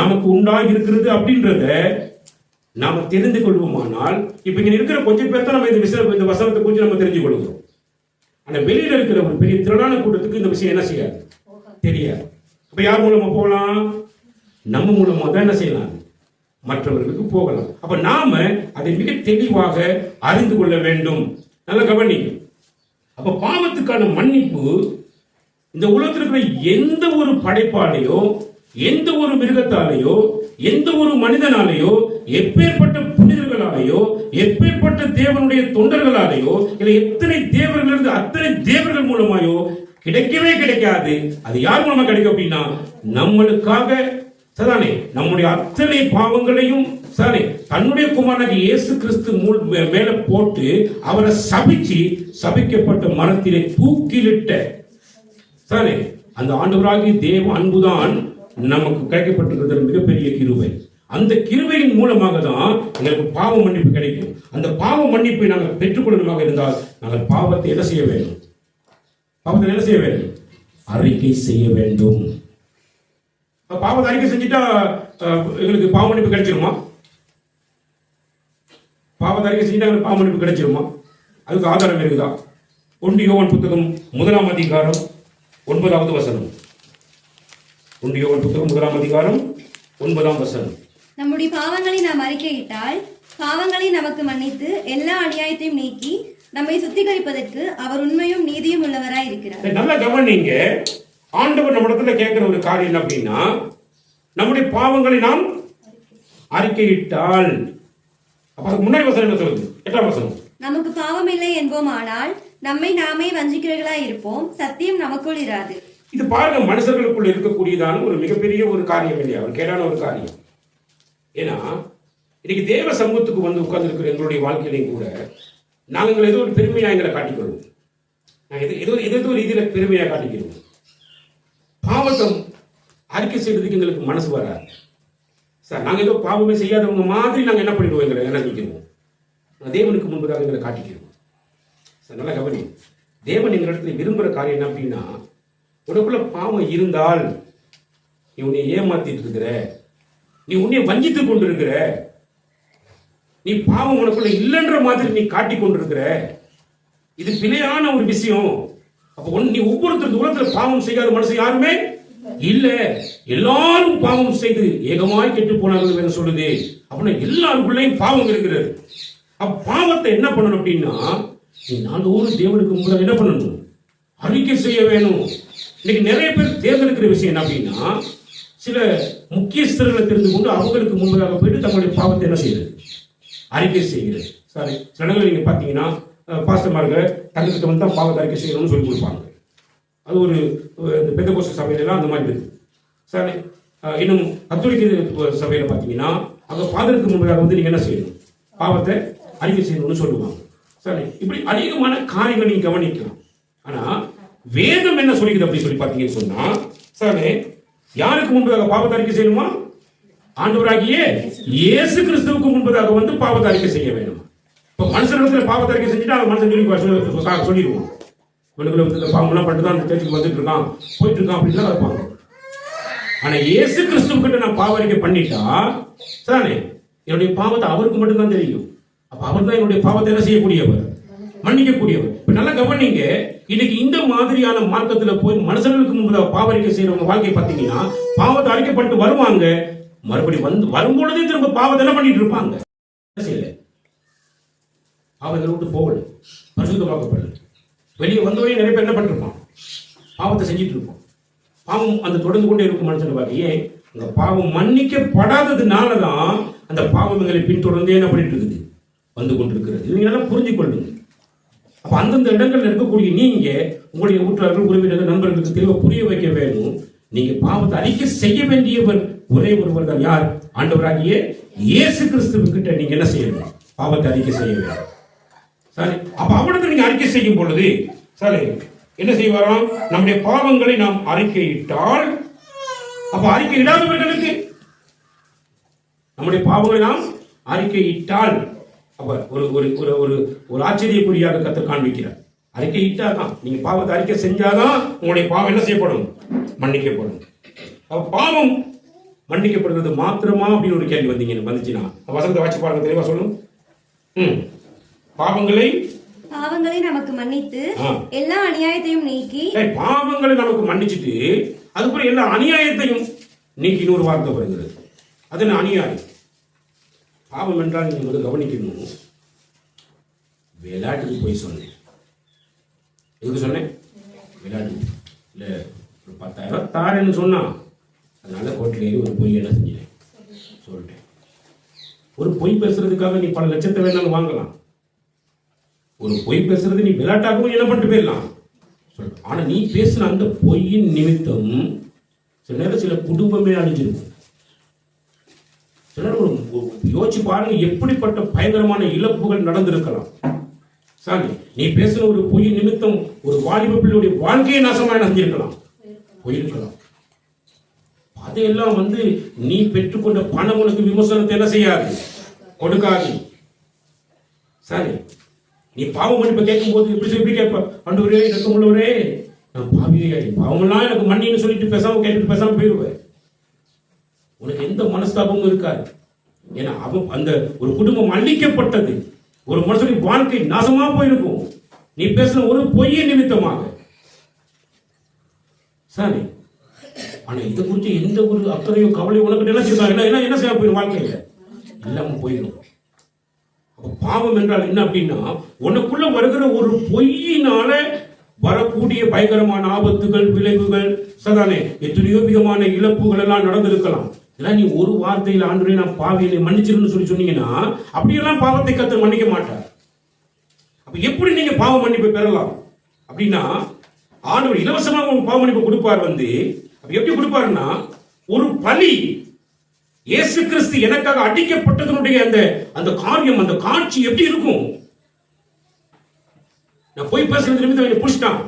நமக்கு உண்டாகியிருக்கிறது அப்படின்றத நாம தெரிந்து கொள்வோமானால், இப்ப இங்க இருக்கிற கொஞ்சம் பேர் தான் நம்ம இந்த வசனத்தை குறித்து நம்ம தெரிஞ்சு கொள்கிறோம். ஆனா வெளியில இருக்கிற ஒரு பெரிய திரளான கூட்டத்துக்கு இந்த விஷயம் என்ன செய்யாது, தெரியாது. அப்ப யார் மூலமா போகலாம்? நம்ம மூலமா தான் என்ன செய்யலாம், மற்றவர்களுக்கு போகலாம். அப்ப நாம அதை மிக தெளிவாக அறிந்து கொள்ள வேண்டும். நல்ல கவனிங்க. அப்ப பாவத்துக்கான மன்னிப்பு இந்த உலகத்தில் இருக்கிற எந்த ஒரு படைப்பாலேயோ, எந்த ஒரு மிருகத்தாலேயோ, எந்த ஒரு மனிதனாலேயோ, எப்பேற்பட்ட புனிதர்களாலேயோ, எப்பேற்பட்ட தேவனுடைய தொண்டர்களாலேயோ, இல்லை எத்தனை தேவர்கள் இருந்து அத்தனை தேவர்கள் மூலமாயோ கிடைக்கவே கிடைக்காது. அது யார் மூலமா கிடைக்கும் அப்படின்னா நம்மளுக்காக சதானே நம்முடைய அத்தனை பாவங்களையும் சரி தன்னுடைய குமாரனாகிய இயேசு கிறிஸ்து மேல போட்டு அவரை சபிச்சு சபிக்கப்பட்ட மரத்திலே தூக்கிலிட்ட சரி அந்த ஆண்டவராகிய தேவ அன்புதான் நமக்கு கிடைக்கப்பட்டிருக்கிறது மிகப்பெரிய கிருபை. அந்த கிருபையின் மூலமாக தான் எங்களுக்கு பாவ மன்னிப்பு கிடைக்கும். அந்த பாவ மன்னிப்பை நாங்கள் பெற்றுக்கொள்ளமாக இருந்தால் நாங்கள் பாவத்தை என்ன செய்ய வேண்டும்? பாவத்தை என்ன செய்ய வேண்டும்? அறிக்கை செய்ய வேண்டும். பாவத்தை அறிக்கை செஞ்சுட்டா எங்களுக்கு பாவ மன்னிப்பு கிடைச்சிருமா? பாவத்தை அறிக்கை செஞ்சுட்டா எங்களுக்கு பாவ மன்னிப்பு கிடைச்சிருமா? அதுக்கு ஆதாரம் இருக்குதா? 1 யோவான் புத்தகம் 1ஆம் அதிகாரம் 9வது வசனம். 1 யோவான் புத்தகம் 1ஆம் அதிகாரம் 9ஆம் வசனம். நம்முடைய பாவங்களை நாம் அறிக்கையிட்டால் பாவங்களை நமக்கு மன்னித்து எல்லா அநியாயத்தையும் நீக்கி நம்மை சுத்திகரிப்பதற்கு அவர் உண்மையும் நீதியும் உள்ளவராய் இருக்கிறார். நல்லா கவனிங்க. ஆண்டவர் நம்மிடத்துல கேட்கிற ஒரு காரியம் என்ன அப்படின்னா, நம்முடைய பாவங்களை நாம் அறிக்கையிட்டால், அப்ப அதுக்கு முன்னாடி வசனம் என்ன சொல்லுது? 8ஆம் வசனம். நமக்கு பாவம் இல்லை என்போம், ஆனால் நம்மை நாமே வஞ்சிக்கிறவர்களாய் இருப்போம், சத்தியம் நமக்குள் இராது. இது பாருங்க, மனுஷர்களுக்குள் இருக்கக்கூடியதான ஒரு மிகப்பெரிய ஒரு காரியம் இல்லையா? ஒரு கேடான ஒரு காரியம். ஏன்னா இன்னைக்கு தேவ சமூகத்துக்கு வந்து உட்கார்ந்து இருக்கிற எங்களுடைய வாழ்க்கையிலையும் கூட நாங்கள் ஏதோ ஒரு பெருமையா எங்களை காட்டிக்கொள்வோம். நாங்கள் ஏதோ ஒரு ரீதியில பெருமையா காட்டிக்கிறோம். பாவத்தை அறிக்கை செய்யறதுக்கு எங்களுக்கு மனசு வராது சார். நாங்கள் ஏதோ பாவமே செய்யாதவங்க மாதிரி நாங்கள் என்ன பண்ணிடுவோம், எங்களை நினைக்கிறோம். தேவனுக்கு முன்பதாக எங்களை காட்டிக்கிறோம் சார். நல்லா கவனி. தேவன் எங்களிடத்துல விரும்புகிற காரியம் என்ன அப்படின்னா, உனக்குள்ள பாவம் இருந்தால் நீ உன்னை ஏமாத்திட்டு இருக்கிற, நீ உன்னை வஞ்சித்துக் கொண்டிருக்கிற, நீ பாவம் உனக்குள்ள இல்லைன்ற மாதிரி நீ காட்டிக் கொண்டிருக்கிற, இது பிழையான ஒரு விஷயம். அப்ப நீ ஒவ்வொருத்தருக்கு உலகத்துல பாவம் செய்யாத மனுஷன் யாருமே இல்ல. எல்லாரும் பாவம் செய்து ஏகமாய் கெட்டு போனார்கள் என்று சொல்லுது. அப்படின்னா எல்லாருக்குள்ளேயும் பாவம் இருக்கிறது. அப்ப பாவத்தை என்ன பண்ணணும் அப்படின்னா, நீ நாள்தோறும் தேவனுக்கு முன்னாடி என்ன பண்ணணும்? அறிக்கை செய்ய வேணும். இன்னைக்கு நிறைய பேர் தேர்ந்தெடுக்கிற விஷயம் என்ன அப்படின்னா, சில முக்கியஸ்தர்களை தெரிந்து கொண்டு அவங்களுக்கு முன்பதாக போயிட்டு தங்களுடைய பாவத்தை என்ன செய்யுது? அறிக்கை செய்கிறது. சாரி, சில இடங்களில் நீங்க பாத்தீங்கன்னா பாஸ்டர்மார்கள் தங்களுக்கு வந்து தான் பாவத்தை அறிக்கை செய்யணும்னு சொல்லி கொடுப்பாங்க. அது ஒரு பெந்தகோஸ்து சபையிலாம் அந்த மாதிரி இருக்கு. சரி, இன்னும் கத்தோலிக்க சபையில பாத்தீங்கன்னா அங்க ஃபாதருக்கு முன்பதாக வந்து நீங்க என்ன செய்யணும்? பாவத்தை அறிக்கை செய்யணும்னு சொல்லுவாங்க. சரி, இப்படி அதிகமான காரியங்களை நீங்க கவனிக்கலாம். ஆனா வேதம் என்ன சொல்லிக்குது அப்படின்னு சொல்லி பாத்தீங்கன்னு சொன்னா, சரி, யாருக்கு முன்பதாக பாவத்தை அறிக்கை செய்யணுமா? ஆண்டவராகிய இயேசு கிறிஸ்துவுக்கு முன்பதாக வந்து பாவத்தை அறிக்கை செய்ய வேணும். இப்ப மனுஷனிடத்துல பாவத்தை அறிக்கை செஞ்சுட்டு அவன் மனுஷன் சொல்லிடுவோம், இவனுக்குள்ள வந்து பாவம்லாம் பண்ணிட்டு தான் அந்த தேர்ச்சிக்கு வந்துட்டு இருக்கான், போயிட்டு இருக்கான் அப்படின்லாம் இருப்பாங்க. ஆனா இயேசு கிறிஸ்துவ நான் பாவ அறிக்கை பண்ணிட்டா தானே என்னுடைய பாவத்தை அவருக்கு மட்டும்தான் தெரியும். அப்ப அவர் தான் என்னுடைய பாவத்தை என்ன செய்யக்கூடியவர்? மன்னிக்கக்கூடியவர். இப்ப நல்லா கவனிங்க, இன்னைக்கு இந்த மாதிரியான மார்க்கத்துல போய் மனுஷர்களுக்கு முன்பதாக பாவ அறிக்கை செய்யறவங்க வாழ்க்கை பார்த்தீங்கன்னா, பாவத்தை அறிக்கைப்பட்டு வருவாங்க, மறுபடியும் வந்து வரும்பொழுதே திரும்ப பாவத்தை என்ன பண்ணிட்டு இருப்பாங்க? செய்யல, பாவத்தை விட்டு போகல, பரிசுத்தமாக்கப்படல. வெளியே வந்தவரையும் நிறைய பேர் என்ன பண்ணிருப்பான்? பாவத்தை செஞ்சுட்டு இருப்போம். பாவம் அந்த தொடர்ந்து கொண்டே இருக்கும் மனுஷன் பாருங்க. ஏன்? அந்த பாவம் மன்னிக்கப்படாததுனாலதான் அந்த பாவங்களை பின்தொடர்ந்தே என்ன பண்ணிட்டு இருக்குது? வந்து கொண்டிருக்கிறது. இவங்க எல்லாம் புரிஞ்சு கொள்ளுங்க. அப்ப அந்தந்த இடங்கள்ல இருக்கக்கூடிய நீங்க உங்களுடைய ஊற்றார்கள், உறவினர்கள், நண்பர்களுக்கு தெளிவா புரிய வைக்க வேணும். நீங்க பாவத்தை அறிக்கை செய்ய வேண்டியவர் ஒரே ஒருவர் தான். யார்? ஆண்டவராகிய இயேசு கிறிஸ்துவுக்கிட்ட நீங்க என்ன செய்யணும்? பாவத்தை அறிக்கை செய்ய வேண்டும். சரி, அப்ப அவனத்தை நீங்க அறிக்கை செய்யும் பொழுது சரி என்ன செய்வாராம்? நம்முடைய பாவங்களை நாம் அறிக்கையிட்டால், அப்ப அறிக்கையிடாதவர்களுக்கு நம்முடைய பாவங்களை நாம் அறிக்கையிட்டால், அப்ப ஒரு ஒரு ஒரு ஒரு ஆச்சரியக்குறியாக கர்த்தர் காண்பிக்கிறார். அறிக்கையிட்டாதான், நீங்க பாவத்தை அறிக்கை செஞ்சாதான் உங்களுடைய பாவம் என்ன செய்யப்படும்? மன்னிக்கப்படும். அப்ப பாவம் மன்னிக்கப்படுறது மாத்திரமா அப்படின்னு ஒரு கேள்வி வந்துச்சுன்னா வசனத்தை வாட்சி பாருங்க, தெளிவா சொல்லும். பாவங்களை நமக்கு மன்னித்து எல்லா அநியாயத்தையும் நீக்கி, பாவங்களை நமக்கு மன்னிச்சுட்டு அதுக்கப்புறம் எல்லா அநியாயத்தையும் நீக்கி இன்னொரு வார்த்தை வருகிறது. அது என்ன அநியாயம்? பாவம் என்றால் நீங்க வந்து கவனிக்கணும். விளையாட்டுக்கு போய் சொன்னேன். எதுக்கு சொன்னேன்? விளையாட்டு இல்ல, ஒரு 10,000 தாரேன்னு சொன்னா, அதனால கோர்ட்ல ஏறி ஒரு பொய் என்ன செஞ்சிட்டேன் சொல்லிட்டேன். ஒரு பொய் பேசுறதுக்காக நீ பல லட்சத்தை வேணாலும் வாங்கலாம். ஒரு பொய் பேசுறது நீ விளையாட்டாகவும் என்ன பண்ணிட்டு போயிடலாம். ஆனா நீ பேசுன அந்த பொய்யின் நிமித்தம் சில நேரம் சில குடும்பமே அழிஞ்சிருக்கும். சில நேரம் யோசிச்சு பாருங்க, எப்படிப்பட்ட பயங்கரமான இழப்புகள் நடந்திருக்கலாம். சாமி, நீ பேசுற ஒரு பொய் நிமித்தம் ஒரு வாலிப பிள்ளையுடைய வாழ்க்கையை நாசமா செஞ்சிருக்கலாம், போயிருக்கலாம். அதையெல்லாம் வந்து நீ பெற்றுக்கொண்ட பணம் உனக்கு விமர்சனத்தை என்ன செய்யாது, கொடுக்காது. சரி, நீ பாவம் மன்னிப்பை கேட்கும் போது எப்படி கேட்ப? ஆண்டவரே, இரக்கம் உள்ளவரே, நான் பாவியே, பாவமெல்லாம் எனக்கு மன்னின்னு சொல்லிட்டு பேசாம கேட்டுட்டு பேசாம போயிடுவேன். உனக்கு எந்த மனஸ்தாபமும் இருக்காது. ஏன்னா அவன் அந்த ஒரு குடும்பம் அழிக்கப்பட்டது, ஒரு மனுஷனுடைய வாழ்க்கை நாசமா போயிருக்கும் நீ பேசின ஒரு பொய்ய நிமித்தமாக. சரி, ஆனா இதை குறித்து எந்த ஒரு அக்கறையோ கவலையோ உனக்கு என்ன செய்வாங்க? என்ன செய்ய போயிடும்? வாழ்க்கையில இல்லாம போயிடும். பாவம் என்றால் என்ன அப்படின்னா, உனக்குள்ள வருகிற ஒரு பொய்யினால வரக்கூடிய பயங்கரமான ஆபத்துகள், விளைவுகள், சதானே எத்தனையோ விதமான இழப்புகள் எல்லாம் நடந்திருக்கலாம். இதெல்லாம் நீ ஒரு வார்த்தையில் ஆண்டவரே நான் பாவியை மன்னிச்சிருன்னு சொல்லி சொன்னீங்கன்னா, அப்படியெல்லாம் பாவத்தை கர்த்தர் மன்னிக்க மாட்டார். அப்ப எப்படி நீங்க பாவ மன்னிப்பை பெறலாம் அப்படின்னா, ஆண்டவர் இலவசமாக உங்களுக்கு பாவ மன்னிப்பு கொடுப்பார். வந்து எப்படி கொடுப்பாருன்னா, ஒரு பலி, இயேசு கிறிஸ்து எனக்காக அடிக்கப்பட்டதனுடைய அந்த காரியம், அந்த காட்சி எப்படி இருக்கும்? நான் போய் பேசுறது நிமித்தம் என்னை புடிச்சிட்டான்,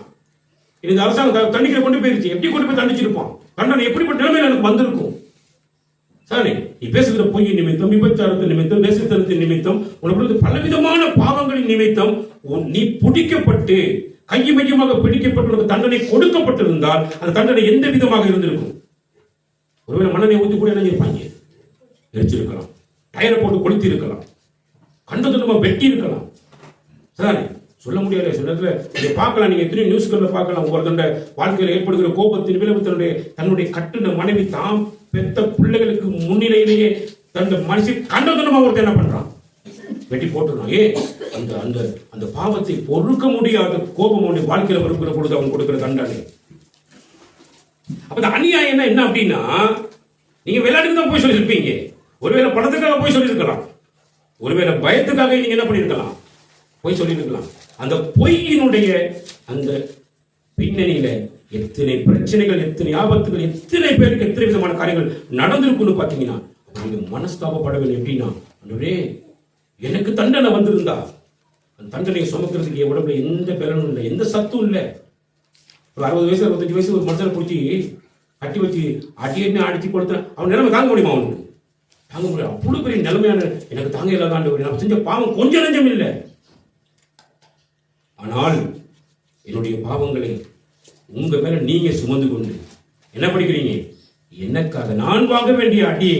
இந்த அரசாங்கம் தண்டிக்கிற கொண்டு போயிருச்சு, எப்படி கொண்டு போய் தண்டிச்சிருப்பான்? தண்டனை எப்படிப்பட்ட நிலைமையில எனக்கு வந்திருக்கும்? சரி, நீ பேசுகிற பொய் நிமித்தம், விபச்சாரத்தின் நிமித்தம், தேசத்தனத்தின் நிமித்தம், உனக்கு பலவிதமான பாவங்களின் நிமித்தம் நீ பிடிக்கப்பட்டு கையை மையமாக பிடிக்கப்பட்டு உனக்கு தண்டனை கொடுக்கப்பட்டிருந்தால் அந்த தண்டனை எந்த விதமாக இருந்திருக்கும்? ஒருவேளை மண்ணெண்ணெய் ஊற்றி கூட என்ன இருப்பாங்க, எரிச்சிருக்கலாம், டயரை போட்டு கொளுத்தி இருக்கலாம், கண்டது நம்ம வெட்டி இருக்கலாம். சரி, சொல்ல முடியாது. சில நேரத்துல இதை பார்க்கலாம், நீங்க எத்தனை நியூஸ்கள்ல பார்க்கலாம். ஒருத்தனுடைய வாழ்க்கையில ஏற்படுகிற கோபத்தின் விளைவு தன்னுடைய கட்டுன மனைவி தாம் பெத்த பிள்ளைகளுக்கு முன்னிலையிலேயே தன்னுடைய மனுஷன் கண்டதனமா ஒருத்தர் என்ன பண்றான், வெட்டி போட்டுறான். அந்த அந்த அந்த பாவத்தை பொறுக்க முடியாத கோபம் அவனுடைய வாழ்க்கையில வருகிற பொழுது அவன் கொடுக்கிற தண்டனை. அப்ப இந்த அநியாயம் என்ன அப்படின்னா, நீங்க விளையாட்டுக்கு தான் போய் சொல்லியிருப்பீங்க, ஒருவேளை பணத்துக்காக போய் சொல்லியிருக்கலாம், ஒருவேளை பயத்துக்காக நீங்க என்ன பண்ணிருக்கலாம், போய் சொல்லியிருக்கலாம். அந்த பொய்யினுடைய அந்த பின்னணியில எத்தனை பிரச்சனைகள், எத்தனை ஆபத்துகள், எத்தனை பேருக்கு எத்தனை விதமான காரியங்கள் நடந்திருக்குன்னு பாத்தீங்கன்னா, நீங்க மனஸ்தாபப்படவில்லை. எப்படின்னா, ஆண்டவரே எனக்கு தண்டனை வந்திருந்தா அந்த தண்டனையை சுமக்கிறதுக்கு என் உடம்புல எந்த பலனும் இல்லை, எந்த சத்தும் இல்லை. ஒரு 60 வயசு 65 வயசு ஒரு மனுஷனை பிடிச்சி கட்டி வச்சு அடியே அடிச்சு கொடுத்தேன், அவன் நிலைமை தாங்க முடியுமா? அவனுக்கு தாங்க முடியும். அவ்வளவு பெரிய நிலைமையான எனக்கு தாங்க இல்லாத ஆண்டவரே, நான் செஞ்ச பாவம் கொஞ்சம் நெஞ்சம் இல்லை, ஆனால் என்னுடைய பாவங்களை உங்க மேல நீங்க சுமந்து கொண்டு என்ன படிக்கிறீங்க, எனக்காக நான் வாங்க வேண்டிய அடியை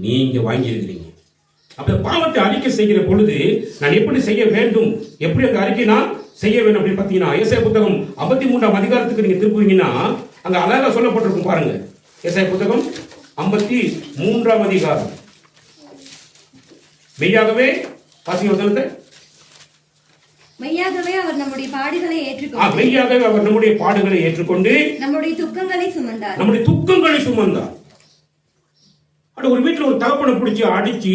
நீங்க வாங்கி இருக்கிறீங்க. அப்ப பாவத்தை அறிக்கை செய்கிற பொழுது நான் எப்படி செய்ய வேண்டும், எப்படி அந்த அறிக்கை நான் செய்ய வேண்டும் அப்படின்னு பாத்தீங்கன்னா, ஏசாயா புத்தகம் 53ஆம் அதிகாரத்துக்கு நீங்க திருப்புவீங்கன்னா அங்க அழகா சொல்லப்பட்டிருக்கும் பாருங்க. ஏசாயா புத்தகம் 53ஆம் அதிகாரம். மெய்யாகவே வாசிங்க வசனத்தை. மெய்யாகவே அவர் நம்முடைய பாடுகளை ஏற்றுக்கொண்டு, மெய்யாகவே அவர் நம்முடைய பாடுகளை ஏற்றுக்கொண்டு நம்முடைய துக்கங்களை சுமந்தார், நம்முடைய துக்கங்களை சுமந்தார். ஒரு வீட்டுல ஒரு தகப்பனை பிடிச்சி அடிச்சு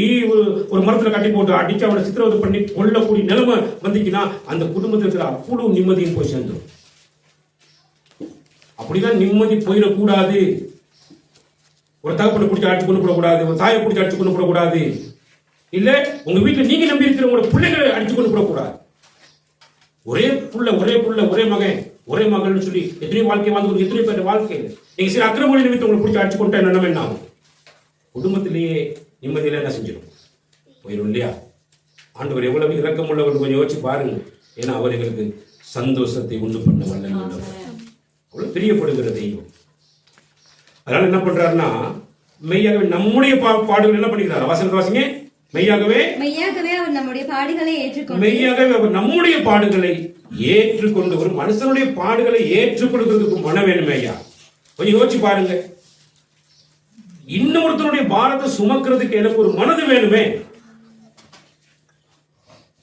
ஒரு மரத்துல கட்டி போட்டு அடிச்சு அவனை சித்திரவதை பண்ணி கொல்லக்கூடிய நிலைமை வந்துச்சுன்னா அந்த குடும்பத்தில் இருக்கிற அவ்வளவு நிம்மதியும் போய் சேர்ந்துடும். அப்படிதான் நிம்மதி போயிடக்கூடாது. ஒரு தகப்பனை பிடிச்சி அடிச்சு கொண்டு போடக்கூடாது, ஒரு தாயை பிடிச்சி அடிச்சு கொண்டு போடக்கூடாது, இல்ல உங்க வீட்டுல நீங்க நம்பி இருக்கிற உங்களோட பிள்ளைகளை அடிச்சு கொண்டு போடக்கூடாது. ஒரே புள்ள ஒரே மகன் ஒரே மகள்னு சொல்லி எத்தனை வாழ்க்கை வாழ்ந்து எத்தனை பேர் வாழ்க்கை நீங்க சில அக்கிரம நிமித்தம் உங்களை பிடிச்சி அடிச்சு கொண்டா என்ன ஆகும், குடும்பத்திலேயே நிம்மதியில என்ன செஞ்சிடும், போயிடும் இல்லையா? ஆண்டவர் எவ்வளவு இரக்கம் உள்ளவர் கொஞ்சம் யோசிச்சு பாருங்க. ஏன்னா அவர் எங்களுக்கு சந்தோஷத்தை உண்டு பண்ண வல்லவர், அவ்வளவு பிரியப்படுகிற தெய்வம். அதனால என்ன பண்றாருன்னா, மெய்யாகவே நம்முடைய பாடுகள் என்ன பண்ணிக்கிறார், வசனத்தை வாசிங்க. மெய்யாகவே அவர் நம்முடைய பாடுகளை ஏற்றுக்கொண்டு, மெய்யாகவே அவர் நம்முடைய பாடுகளை ஏற்றுக்கொண்டு. ஒரு மனுஷனுடைய பாடுகளை ஏற்றுக்கொள்கிறதுக்கு மனம் வேணுமே ஐயா, கொஞ்சம் யோசிச்சு பாருங்க. இன்னொருத்தருடைய பாரத்தை சுமக்கிறதுக்கு எனக்கு ஒரு மனது வேணுமே,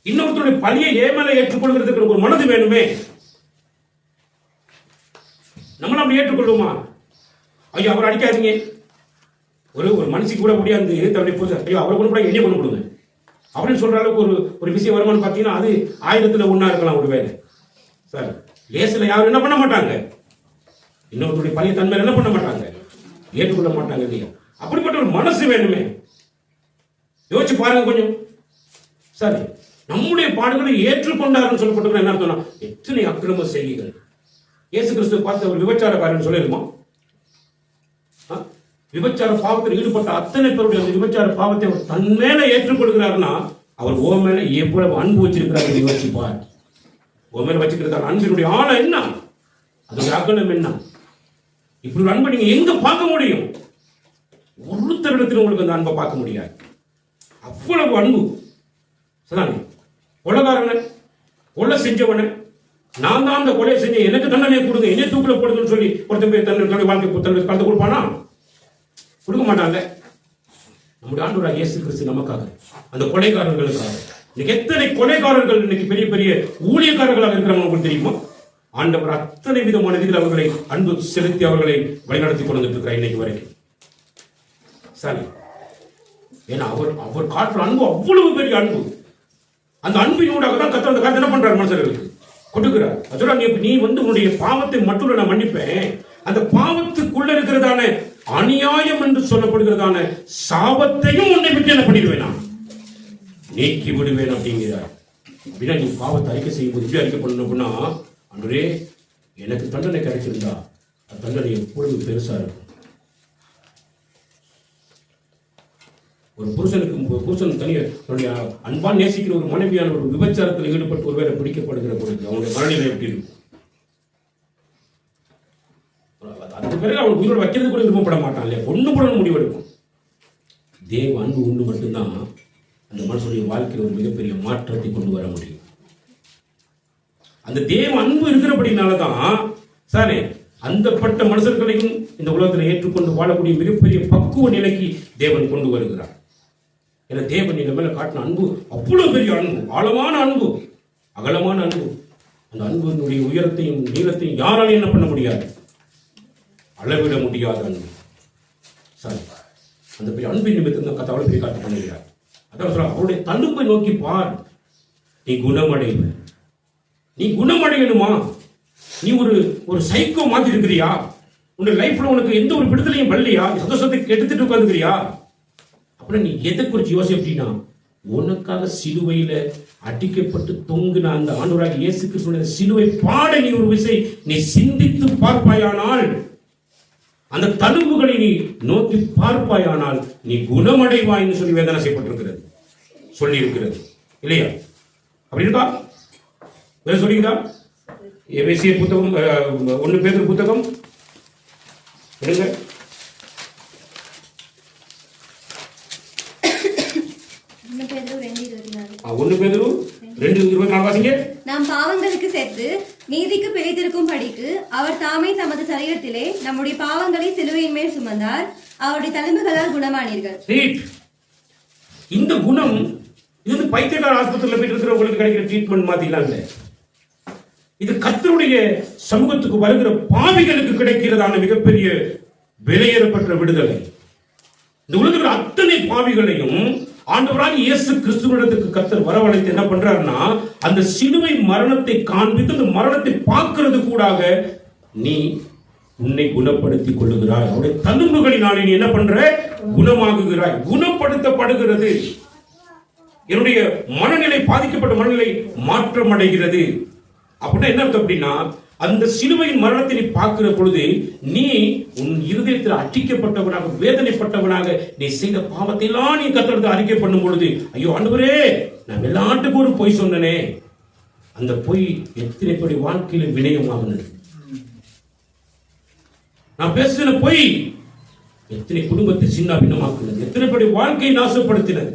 இன்னொருத்தருடைய பழியை ஏமலை ஏற்றுக்கொள்கிறதுக்கு எனக்கு ஒரு மனது வேணுமே. நம்மள அப்படி ஏற்றுக்கொள்ளுமா? ஐயோ அவர் அடிக்காதீங்க, ஒரு மனுஷிக்கு கூட முடியாது தன்னுடைய புருஷன் ஐயோ அவரை கொண்டு கூட என்னைய கொண்டு கொடுங்க அப்படின்னு சொல்ற அளவுக்கு ஒரு விஷயம் வருமானு பாத்தீங்கன்னா, அது 1000ல் 1 இருக்கலாம். ஒரு வேலை சார் லேசில் யாரும் என்ன பண்ண மாட்டாங்க, இன்னொருத்தருடைய பழைய தன்மையில என்ன பண்ண மாட்டாங்க, ஏற்றுக்கொள்ள மாட்டாங்க இல்லையா? அப்படிப்பட்ட ஒரு மனசு வேணுமே. யோசிச்சு பாருங்க கொஞ்சம். சரி, நம்முடைய பாடுகளை ஏற்றுக்கொண்டாருன்னு சொல்லப்பட்டு என்ன அர்த்தம், எத்தனை அக்கிரம செய்திகள். இயேசு கிறிஸ்து பார்த்து ஒரு விபச்சாரக்காரன் சொல்லிருமா? விபச்சார பாவத்தில் ஈடுபட்ட அத்தனை பேருடைய அந்த விபச்சார பாவத்தை அவர் தன் மேல ஏற்றுக்கொள்கிறார்னா அவர் ஓ மேல எவ்வளவு அன்பு வச்சிருக்கிறார் யோசிப்பார். ஓ மேல வச்சிருக்கிற அன்பினுடைய ஆழம் என்ன, அதோட அகலம் என்ன? இப்படி ஒரு அன்பை நீங்க எங்க பார்க்க முடியும்? ஒருத்தரிடத்தில் உங்களுக்கு அந்த அன்பை பார்க்க முடியாது. அவ்வளவு அன்பு. சொன்னாங்க கொலைகாரனை கொலை செஞ்சவனை நான் தான் அந்த கொலையை செஞ்ச எனக்கு தண்டனை கொடுங்க, என்னை தூக்கில போடுதுன்னு சொல்லி ஒருத்தன் போய் தன்னுடைய வாழ்க்கை கலந்து கொடுப்பானா? கொடுக்க மாட்டாங்க. நம்முடைய ஆண்டவராகிய இயேசு கிறிஸ்து நமக்காக அந்த கொலைகாரர்களுக்காக. இன்னைக்கு எத்தனை கொலைகாரர்கள் இன்னைக்கு பெரிய பெரிய ஊழியக்காரர்களாக இருக்கிறாங்க உங்களுக்கு தெரியுமா? ஆண்டவர் அத்தனை விதமான இதில் அவர்களை அன்பு செலுத்தி அவர்களை வழிநடத்தி கொண்டு இருக்கிறார் இன்னைக்கு வரைக்கும். சரி, ஏன்னா அவர் காட்டுற அன்பு அவ்வளவு பெரிய அன்பு. அந்த அன்பினூடாக தான் கர்த்தர் அந்த காரியத்தை என்ன பண்றார், மனுஷர்களுக்கு கொடுக்கிறார். அதோட நீ உன்னுடைய பாவத்தை மட்டும் நான் மன்னிப்பேன், அந்த பாவத்துக்குள்ள இருக்கிறதான அநியாயம் என்று சொல்லப்படுகிறதான சாபத்தையும் உன்னை விட்டு என்ன பண்ணிடுவேன், நான் நீக்கி விடுவேன் அப்படிங்கிறார். அப்படின்னா நீ பாவத்தை அறிக்கை செய்யும் போது எப்படி அறிக்கை பண்ணணும் அப்படின்னா, அன்றே எனக்கு தண்டனை கிடைச்சிருந்தா அந்த தண்டனை எப்பொழுது பெருசா இருக்கும். ஒரு புருஷன் தன்னுடைய அன்பான் நேசிக்கிற ஒரு மனைவியான ஒரு விபச்சாரத்தில் ஈடுபட்டு ஒருவேளை பிடிக்கப்படுகிற பொழுது அவனுடைய மனநிலை எப்படி இருக்கும்? அதுக்கு பிறகு அவன் உயிரோடு வைக்கிறது கூட விருப்பப்பட மாட்டான் இல்லையா? ஒண்ணு கூட முடிவெடுக்கும். தேவ அன்பு ஒன்று மட்டும்தான் அந்த மனுஷனுடைய வாழ்க்கையில் ஒரு மிகப்பெரிய மாற்றத்தை கொண்டு வர முடியும். அந்த தேவ அன்பு இருக்கிறபடினாலதான் சாரே அந்தப்பட்ட மனுஷர்களையும் இந்த உலகத்தில் ஏற்றுக்கொண்டு வாழக்கூடிய மிகப்பெரிய பக்குவ நிலைக்கு தேவன் கொண்டு வருகிறார். ஏன்னா தேவன் இந்த மேல காட்டின அன்பு அவ்வளவு பெரிய அன்பு, ஆழமான அன்பு, அகலமான அன்பு. அந்த அன்பினுடைய உயரத்தையும் நீளத்தையும் யாராலும் என்ன பண்ண முடியாது, அளவிட முடியாத அன்பு. சரி, அந்த பெரிய அன்பின் நிமித்தம் கதை அவ்வளவு பெரிய காட்டு பண்ணுகிறார். அதான் சொல்ற, அவருடைய தழும்பை நோக்கி பார், நீ குணமடைவ. நீ குணமடையணுமா? நீ ஒரு சைக்கோ மாதிரி இருக்கிறியா? உன்னுடைய லைஃப்ல உனக்கு எந்த ஒரு விடுதலையும் வரலையா? சந்தோஷத்தை எடுத்துட்டு உட்காந்துக்கிறியா? அப்புறம் நீ எதை குறிச்சு யோசிப்பீனா, உனக்காக சிலுவையில அடிக்கப்பட்டு தொங்குன அந்த ஆண்டவராகிய இயேசு கிறிஸ்துவின் சிலுவை பாட நீ ஒரு விசை நீ சிந்தித்து பார்ப்பாயானால், அந்த தழும்புகளை நீ நோக்கி பார்ப்பாயானால் நீ குணமடைவாய் என்று சொல்லி வேதனை செய்யப்பட்டிருக்கிறது, சொல்லி இருக்கிறது இல்லையா? அப்படி இருக்கா? வேற சொல்லிக்கிறா? எபேசியர் புத்தகம் 1 பேதுரு புத்தகம் எடுங்க. 1 பேதுரு 2:24 வாசிங்க. நாம் பாவங்களுக்கு செத்து நீதிக்கு பிழைத்திருக்கும் படிக்கு அவர் தாமே தமது சரீரத்திலே நம்முடைய பாவங்களை சிலுவையின் மேல் சுமந்தார், அவருடைய தழும்புகளால் குணமானீர்கள். இந்த குணம் இது பைத்தியக்கார ஆஸ்பத்திரியில் போயிட்டு இருக்கிறவங்களுக்கு கிடைக்கிற ட்ரீட்மெண்ட் மாதிரிலாம் இல்லை. இது கர்த்தருடைய சமூகத்துக்கு வருகிற பாவிகளுக்கு கிடைக்கிறதான மிகப்பெரிய விலையேறப்பட்ட விடுதலை. இந்த உலகத்தில் அத்தனை பாவிகளையும் ஆண்டவராகிய இயேசு கிறிஸ்துவிடத்துக்கு கர்த்தர் வரவழைத்து என்ன பண்றாருன்னா, அந்த சிலுவை மரணத்தை காண்பித்து அந்த மரணத்தை பார்க்கிறது கூடாக நீ உன்னை குணப்படுத்திக் கொள்ளுகிறாய். அவருடைய தழும்புகளினாலே நீ என்ன பண்ற? குணமாகுகிறாய், குணப்படுத்தப்படுகிறது. என்னுடைய மனநிலை, பாதிக்கப்பட்ட மனநிலை மாற்றம் அடைகிறது. அப்படின்னா என்ன அர்த்தம் அப்படின்னா, அந்த சிலுவையின் மரணத்தை நீ பார்க்கிற பொழுது நீ உன் இருதயத்தில் அடிக்கப்பட்டவனாக, வேதனைப்பட்டவனாக, நீ செய்த பாவத்தை எல்லாம் நீ கர்த்தருக்கு அறிக்கை பண்ணும் பொழுது, ஐயோ ஆண்டவரே, நான் எல்லாத்துக்கும் ஒரு பொய் சொன்னனே, அந்த பொய் எத்தனை படி வாழ்க்கையில வினயமாகுது. நான் பேசுகிற பொய் எத்தனை குடும்பத்தை சின்ன பின்னமாக்குனது, எத்தனை படி வாழ்க்கையை நாசப்படுத்தினது.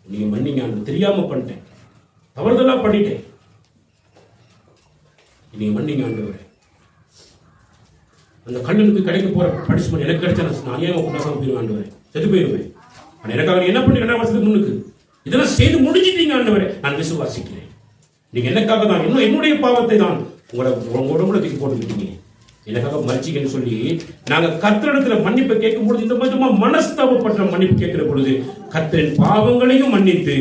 நீங்க மன்னிங்க, தெரியாம பண்ணிட்டேன், தவறுதலா பண்ணிட்டேன், நீங்க மன்னிங்க ஆண்டவரே. அந்த கண்ணனுக்கு கிடைக்க போற பனிஷ்மென்ட் எனக்கு கிடைச்சா நான் ஏன் போயிருவேன் ஆண்டவரே, செத்து போயிருவேன். எனக்காக நீ என்ன பண்ணி 2 வருஷத்துக்கு முன்னுக்கு இதெல்லாம் செய்து முடிஞ்சிட்டீங்க ஆண்டவரே, நான் விசுவாசிக்கிறேன். நீங்க எனக்காக தான், இன்னும் என்னுடைய பாவத்தை தான் உங்க உடம்புல தூக்கி போட்டுக்கிட்டீங்க, எனக்காக மறிச்சிங்கன்னு சொல்லி நாங்க கர்த்தரிடத்துல மன்னிப்பு கேட்கும் பொழுது, இந்த விதமா மனஸ்தாபப்பட்ட மன்னிப்பு கேட்கிற பொழுது கர்த்தரின் பாவங்களையும் மன்னித்து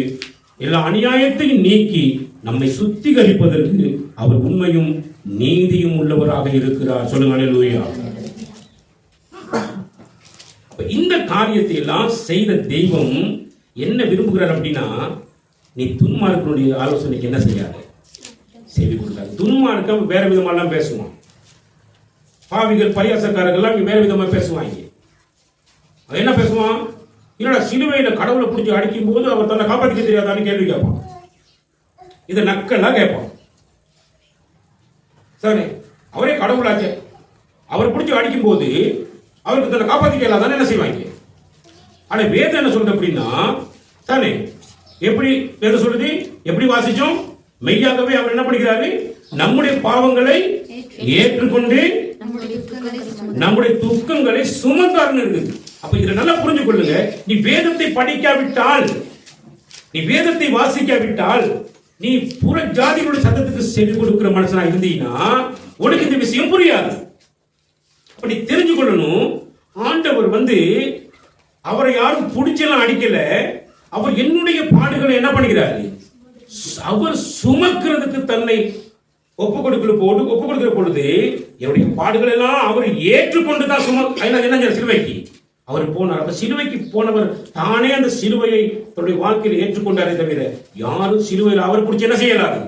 எல்லா அநியாயத்தையும் நீக்கி நம்மை சுத்திகரிப்பதற்கு அவர் உண்மையும் நீதியும் உள்ளவராக இருக்கிறார். சொல்லுங்க அல்லேலூயா. இந்த காரியத்தை எல்லாம் செய்த தெய்வம் என்ன விரும்புகிறார் அப்படின்னா, நீ துன்மார்க்கனுடைய ஆலோசனைக்கு என்ன செய்யாது, செவி கொடுக்காது. துன்மார்க்கம் வேற விதமாலாம் பேசுவான், பாவிகள் பரியாசக்காரர்கள் வேற விதமா பேசுவாங்க. அது என்ன பேசுவான்? இல்லடா, சிலுவையில கடவுளை பிடிச்சி அடிக்கும் போது அவர் தன்னை காப்பாற்றிக்க தெரியாதான்னு கேள்வி கேட்பான். இதை நக்கெல்லாம் கேட்பான். சரி, அவரே கடவுளாச்சே, அவர் பிடிச்சி அடிக்கும் போது அவருக்கு தன்னை காப்பாற்றிக்க இல்லாதானே என்ன செய்வாங்க. ஆனா வேதம் என்ன சொல்றது அப்படின்னா, தானே எப்படி வேதம் சொல்றது, எப்படி வாசிச்சோம், மெய்யாகவே அவர் என்ன பண்ணுகிறாரு, நம்முடைய பாவங்களை ஏற்றுக்கொண்டு நம்முடைய துக்கங்களை சுமந்தார்னு இருக்குது. அப்ப இதை நல்லா புரிஞ்சு கொள்ளுங்க. நீ வேதத்தை படிக்காவிட்டால், நீ வேதத்தை வாசிக்காவிட்டால், நீ புற ஜாதிகளுடைய சத்தத்துக்கு செவி கொடுக்கிற மனுஷனா இருந்தீங்கன்னா உனக்கு இந்த விஷயம் புரியாது. அப்படி தெரிஞ்சு கொள்ளணும். ஆண்டவர் அவரை யாரும் புடிச்செல்லாம் அடிக்கல, அவர் என்னுடைய பாடுகளை என்ன பண்ணுகிறாரு, அவர் சுமக்கிறதுக்கு தன்னை ஒப்பு கொடுக்கிற பொழுது என்னுடைய பாடுகள் எல்லாம் அவர் ஏற்றுக்கொண்டு தான் என்ன சிலுவைக்கு அவர் போனார். அப்ப சிலுவைக்கு போனவர் தானே அந்த சிலுவையை தன்னுடைய வாழ்க்கையில் ஏற்றுக்கொண்டாரே தவிர யாரும் சிலுவையில் அவர் பிடிச்சி என்ன செய்யலாது,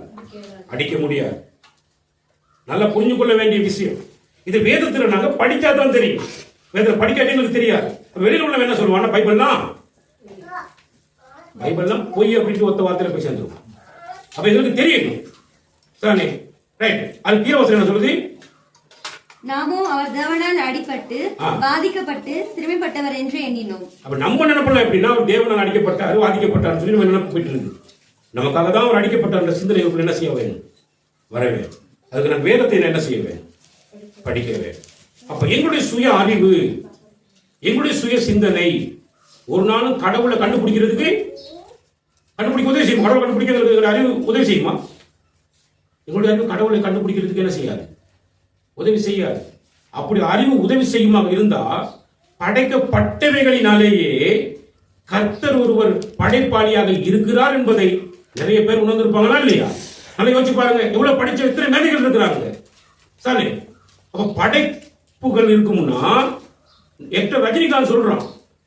அடிக்க முடியாது. நல்லா புரிஞ்சு கொள்ள வேண்டிய விஷயம் இது. வேதத்துல நாங்க படிச்சாதான் தெரியும், வேதத்தை படிக்காட்டி தெரியாது. வெளியில உள்ள என்ன சொல்லுவாங்க, பைபிள்லாம் பொய் அப்படின்ட்டு ஒத்த வார்த்தையில போய் சேர்ந்துருவோம். அப்ப எங்களுக்கு தெரியணும் தானே, ரைட்? அது கீழவசனம் என்ன சொல்லுது, நாமோ அவர் தேவனால் அடிபட்டு வாதிக்கப்பட்டு சிறுமைப்பட்டவர் என்று எண்ணினோம். அப்ப நம்ம நினைப்பலாம் எப்படின்னா, அவர் தேவனால் அடிக்கப்பட்டாரு, வாதிக்கப்பட்டாரு சொல்லி நம்ம நினைப்பு போயிட்டு இருக்கு. நமக்காக தான் அவர் அடிக்கப்பட்ட அந்த சிந்தனைக்குள்ள என்ன செய்ய வேணும்? வரவே. அதுக்கு நான் வேதத்தை என்ன செய்ய வேண்டும்? படிக்க வேண்டும். அப்ப எங்களுடைய சுய அறிவு, எங்களுடைய சுய சிந்தனை ஒரு நாளும் கடவுளை கண்டுபிடிக்கிறதுக்கு உதவி செய்யும். கடவுளை கண்டுபிடிக்கிறது அறிவு உதவி செய்யுமா? எங்களுடைய அறிவு கடவுளை கண்டுபிடிக்கிறதுக்கு என்ன செய்யாது? உதவி செய்யாது. அப்படி அறிவு உதவி செய்யுமாக இருந்தா படைக்கப்பட்டவைகளினாலேயே கர்த்தர் ஒருவர் படைப்பாளியாக இருக்கிறார் என்பதை நிறைய பேர் உணர்ந்திருப்பாங்களா இல்லையா? நல்லா யோசிச்சு பாருங்க, எவ்வளவு படிச்ச எத்தனை மேதைகள் இருக்கிறாங்க. சரி, அப்ப படைப்புகள் இருக்கும்னா ரஜினிகாந்த் சொல்றான்,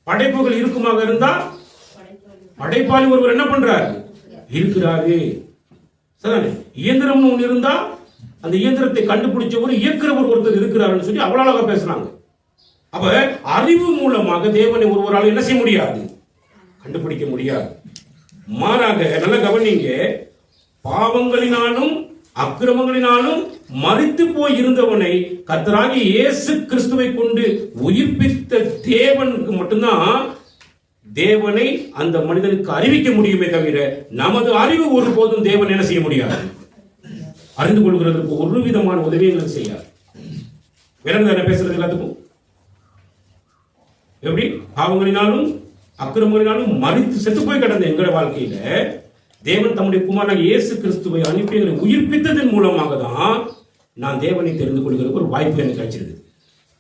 படைப்புகள் இருக்குமாக இருந்தா படைப்பாளி ஒருவர் என்ன பண்றாரு? இருக்கிறாரு. சரி, இயந்திரம் ஒன்று இருந்தா அந்த இயந்திரத்தை கண்டுபிடிச்சவர் இயக்குறவர் ஒருத்தர் இருக்கிறாருன்னு சொல்லி அவ்வளவு அழகா பேசுறாங்க. அப்ப அறிவு மூலமாக தேவனை ஒருவரால் என்ன செய்ய முடியாது? கண்டுபிடிக்க முடியாது. மாறாக நல்ல கவனிங்க, பாவங்களினாலும் அக்கிரமங்களினாலும் மரித்து போய் இருந்தவனை கர்த்தராகிய இயேசு கிறிஸ்துவை கொண்டு உயிர்ப்பித்த தேவனுக்கு மட்டும்தான் தேவனை அந்த மனிதனுக்கு அறிவிக்க முடியுமே தவிர நமது அறிவு ஒருபோதும் தேவன் என்ன செய்ய முடியாது, அறிந்து கொள்கிறதுக்கு ஒரு விதமான உதவிகள் செய்யாது. விளங்குதா என்ன பேசுறது எல்லாத்துக்கும்? எப்படி பாவங்களினாலும் அக்கிரமங்களினாலும் மரித்து செத்து போய் கிடந்த எங்களுடைய வாழ்க்கையில தேவன் தம்முடைய குமாரனாக இயேசு கிறிஸ்துவை அனுப்பி எங்களை உயிர்ப்பித்ததன் மூலமாக தான் நான் தேவனை தெரிந்து கொள்கிறதுக்கு ஒரு வாய்ப்பு எனக்கு கிடைச்சிருக்கு.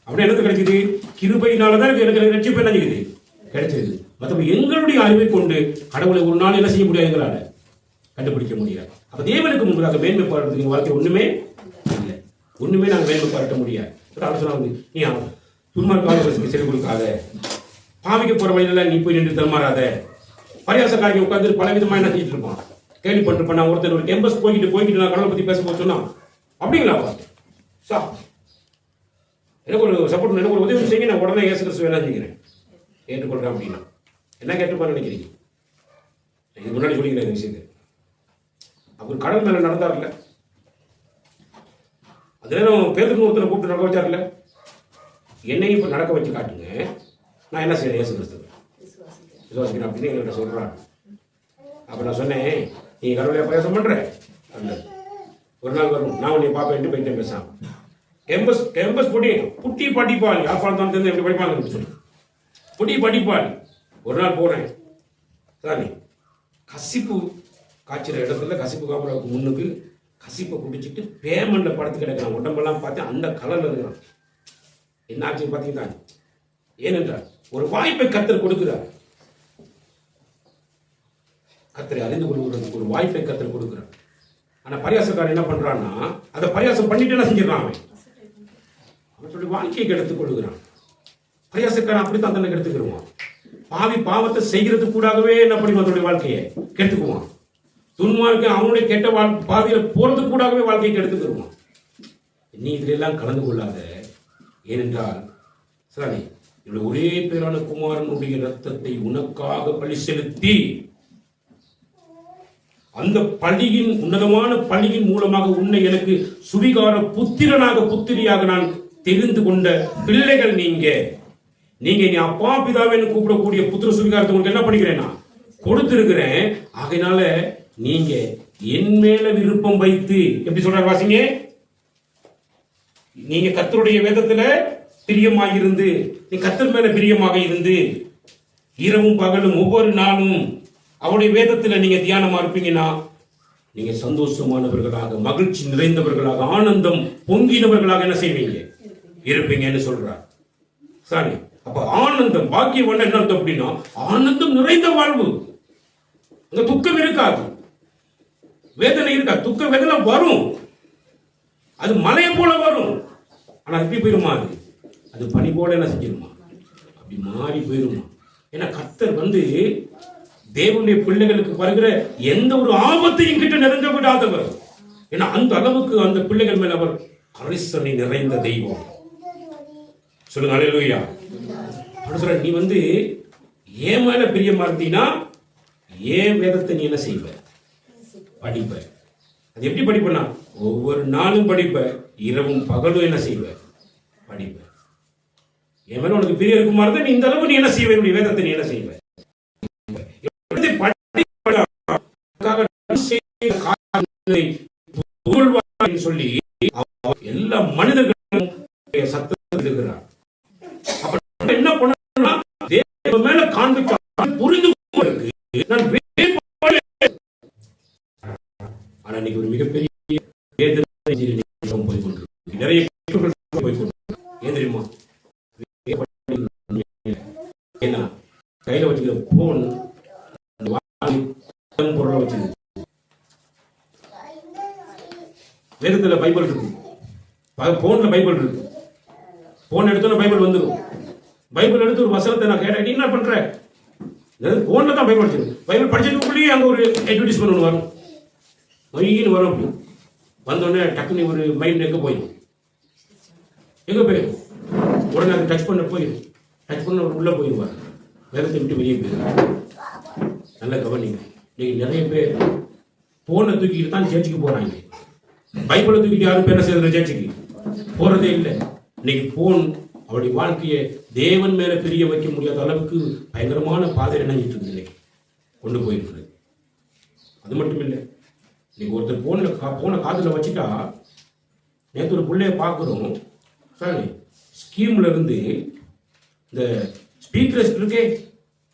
அப்படி எனக்கு கிடைச்சது கிருபையினாலதான் எனக்கு ரட்சிப்பு என்ன கிடைச்சது. மற்றபடி எங்களுடைய அறிவை கொண்டு கடவுளை ஒரு நாள் என்ன செய்ய முடியாது, எங்களால கண்டுபிடிக்க முடியாது. அப்ப தேவனுக்கு முன்பதாக மேன்மை பாராட்டுறதுக்கு வாழ்க்கை ஒண்ணுமே இல்லை, ஒண்ணுமே நாங்கள் மேன்மை பாராட்ட முடியாது. சொன்னாங்க, நீ துன்மார்க்காக சொல்லிக் கொடுக்காத, பாவிக்க போற வழியில நீ போய் நின்று தரமாறாத, பரியாசக்காரங்க உட்காந்து பல விதமா என்ன செஞ்சுட்டு இருப்பான். கேள்விப்பட்டிருப்பேன், நான் ஒருத்தர் ஒரு கேம்பஸ் போய்கிட்டு நான் கடவுளை பத்தி பேச சொன்னா அப்படிங்களா எனக்கு ஒரு சப்போர்ட், எனக்கு ஒரு உதவி செய்ய, நான் உடனே இயேசு கிறிஸ்துவை என்ன செய்கிறேன் ஏற்றுக்கொள்றேன் அப்படின்னா என்ன கேட்டுப்பான்னு நினைக்கிறீங்க? இது முன்னாடி சொல்லிக்கிறேன் இந்த விஷயத்தை. அவர் கடல் மேல நடந்தார்ல, அந்த நேரம் பேருக்கு ஒருத்தரை கூப்பிட்டு நடக்க வச்சார்ல, என்னையும் இப்ப நடக்க வச்சு காட்டுங்க, நான் என்ன செய்யறேன் இயேசு கிறிஸ்துவை விசுவாசிக்கிறேன் அப்படின்னு என்கிட்ட சொல்றாங்க. அப்ப நான் சொன்னேன், நீ கடவுளையா பிரயாசம் பண்ற? ஒரு நாள் வரும், நான் உன்னை பாப்பேன் என்று போயிட்டேன் பேசாம. கேம்பஸ் புட்டி படிப்பாளி யாழ்ப்பாணம் தான் தெரிந்து எப்படி படிப்பாங்க சொல்லி புட்டி படிப்பாளி. ஒரு நாள் போனேன், சாரி கசிப்பு காய்ச்சிற இடத்துல கசிப்பு காப்புறதுக்கு முன்னுக்கு கசிப்பை குடிச்சிட்டு பேமெண்ட்ல படுத்து கிடக்கிறான். உடம்பெல்லாம் பார்த்து அந்த கலர்ல இருக்கிறான். என்ன ஆச்சு பார்த்தீங்கன்னா, ஏனென்றால் ஒரு வாய்ப்பை கர்த்தர் கொடுக்கிறார். கர்த்தரை அறிந்து கொள்கிறதுக்கு ஒரு வாய்ப்பை கர்த்தர் கொடுக்கிறார். ஆனா பரியாசக்காரன் என்ன பண்றான்னா, அதை பரியாசம் பண்ணிட்டு என்ன செஞ்சிடறான், அவன் சொல்லி வாழ்க்கையை கெடுத்துக் கொள்ளுகிறான். பரியாசக்காரன் அப்படித்தான் தன்னை கெடுத்துக்கிடுவான். பாவத்தை செய்கிறது கூடாகவே என்ன பண்ணி அதனுடைய வாழ்க்கையை கெடுத்துக்குவான். துன்மார்க்க அவனுடைய கெட்ட பாதையில போறது கூடாகவே வாழ்க்கையை கெடுத்துக்கிடுவான். நீ இதுல எல்லாம் கலந்து கொள்ளாத. ஏனென்றால் சரி, ஒரே பேரான குமாரனுடைய ரத்தத்தை உனக்காக பலி செலுத்தி அந்த பலியின் உன்னதமான பலியின் மூலமாக உன்னை எனக்கு சுவிகார புத்திரனாக புத்திரியாக நான் தெரிந்து கொண்ட பிள்ளைகள் நீங்க நீ அப்பா பிதாவேன்னு கூப்பிடக்கூடிய புத்திர சுவிகாரத்தை உங்களுக்கு என்ன பண்ணிக்கிறேன், நான் கொடுத்திருக்கிறேன். ஆகையினால நீங்க என் மேல விருப்பம் வைத்து, எப்படி சொல்றாரு வாசிங்க, நீங்க கர்த்தருடைய வேதத்துல பிரியமாக இருந்து, நீ கர்த்தர் மேல பிரியமாக இருந்து இரவும் பகலும் ஒவ்வொரு நாளும் அவருடைய வேதத்துல நீங்க தியானமா இருப்பீங்கன்னா நீங்க சந்தோஷமானவர்களாக, மகிழ்ச்சி நிறைந்தவர்களாக, ஆனந்தம் பொங்கினவர்களாக என்ன செய்வீங்க, இருப்பீங்கன்னு சொல்றார். சரி, அப்ப ஆனந்தம் பாக்கியம் என்ன அர்த்தம் அப்படின்னா, ஆனந்தம் நிறைந்த வாழ்வு. அங்க துக்கம் இருக்காது, வேதனை இருக்காது. துக்க வேதனை வரும், அது மலையை போல வரும். ஆனா எப்படி போயிருமா, அது பனி போல என்ன செஞ்சிருமா, அப்படி மாறி போயிருமா. ஏன்னா கர்த்தர் தேவனுடைய பிள்ளைகளுக்கு வருகிற எந்த ஒரு ஆபத்தையும் கிட்ட நெருங்க விடாதவர். ஏன்னா அந்த அளவுக்கு அந்த பிள்ளைகள் மேல அவர் கரிசனை நிறைந்த தெய்வம். சொல்லுங்க அல்லேலூயா. நீ ஏன் மேல பிரியமா இருந்தீங்கன்னா ஏன் வேதத்தை நீ என்ன செய்வ, படிப்ப. அது எப்படி படிப்பனா, ஒவ்வொரு நாளும் படிப்ப, இரவும் பகலும் என்ன செய்வ, படிப்ப. என் மேல உனக்கு பிரிய இருக்குமா இருந்தா நீ இந்த அளவு நீ என்ன செய்வ, வேதத்தை நீ என்ன செய்வ. செய்த காரியங்களை புகழ்வார் என்று சொல்லி எல்லா மனிதர்களும் சத்தம் இருக்கிறார். அப்ப என்ன பண்ணா தேவன் மேல காண்பிக்க புரிந்து நான் ஆனா இன்னைக்கு ஒரு மிகப்பெரிய போய்கொண்டு நிறைய போய்கொண்டு ஏன் தெரியுமா? ஏன்னா கையில வச்சுக்கிற போன் பொருளை வச்சுது. வேதத்துல பைபிள் இருக்கு, போன்ல பைபிள் இருக்கு. போன் எடுத்தோன்னா பைபிள் வந்துடும். பைபிள் எடுத்து ஒரு வசனத்தை நான் கேட்டேன், என்ன பண்ற? போன்ல தான் பைபிள் படிச்சது. பைபிள் படிச்சதுக்குள்ளேயே அங்க ஒரு அட்வர்டைஸ்மெண்ட் ஒன்று வரும், மொழின்னு வரும். அப்படி வந்தோடனே டக்குனு ஒரு மைண்ட் எங்க போயிடும், உடனே அதை டச் பண்ண உள்ள போயிடுவார், வேதத்தை விட்டு வெளியே போயிடுவார். நல்ல கவனிங்க, இன்னைக்கு நிறைய பேர் போனை தூக்கிட்டு தான் சேர்ச்சுக்கு போறாங்க. பைபிளை தூக்கிட்டு யாரும் பேர சேர்ந்த சேர்ச்சுக்கு போறதே இல்லை. இன்னைக்கு போன் அவருடைய வாழ்க்கையை தேவன் மேல பிரிய வைக்க முடியாத அளவுக்கு பயங்கரமான பாதை இணைஞ்சிட்டு இருக்கு. இன்னைக்கு கொண்டு போயிருக்கு. அது மட்டும் இல்லை, இன்னைக்கு ஒருத்தர் போனை காதுல வச்சுட்டா, நேற்று ஒரு பிள்ளைய பார்க்குறோம், சாரி ஸ்கீம்ல இருந்து இந்த ஸ்பீக்கர் ரெஸ்ட் இருக்கே,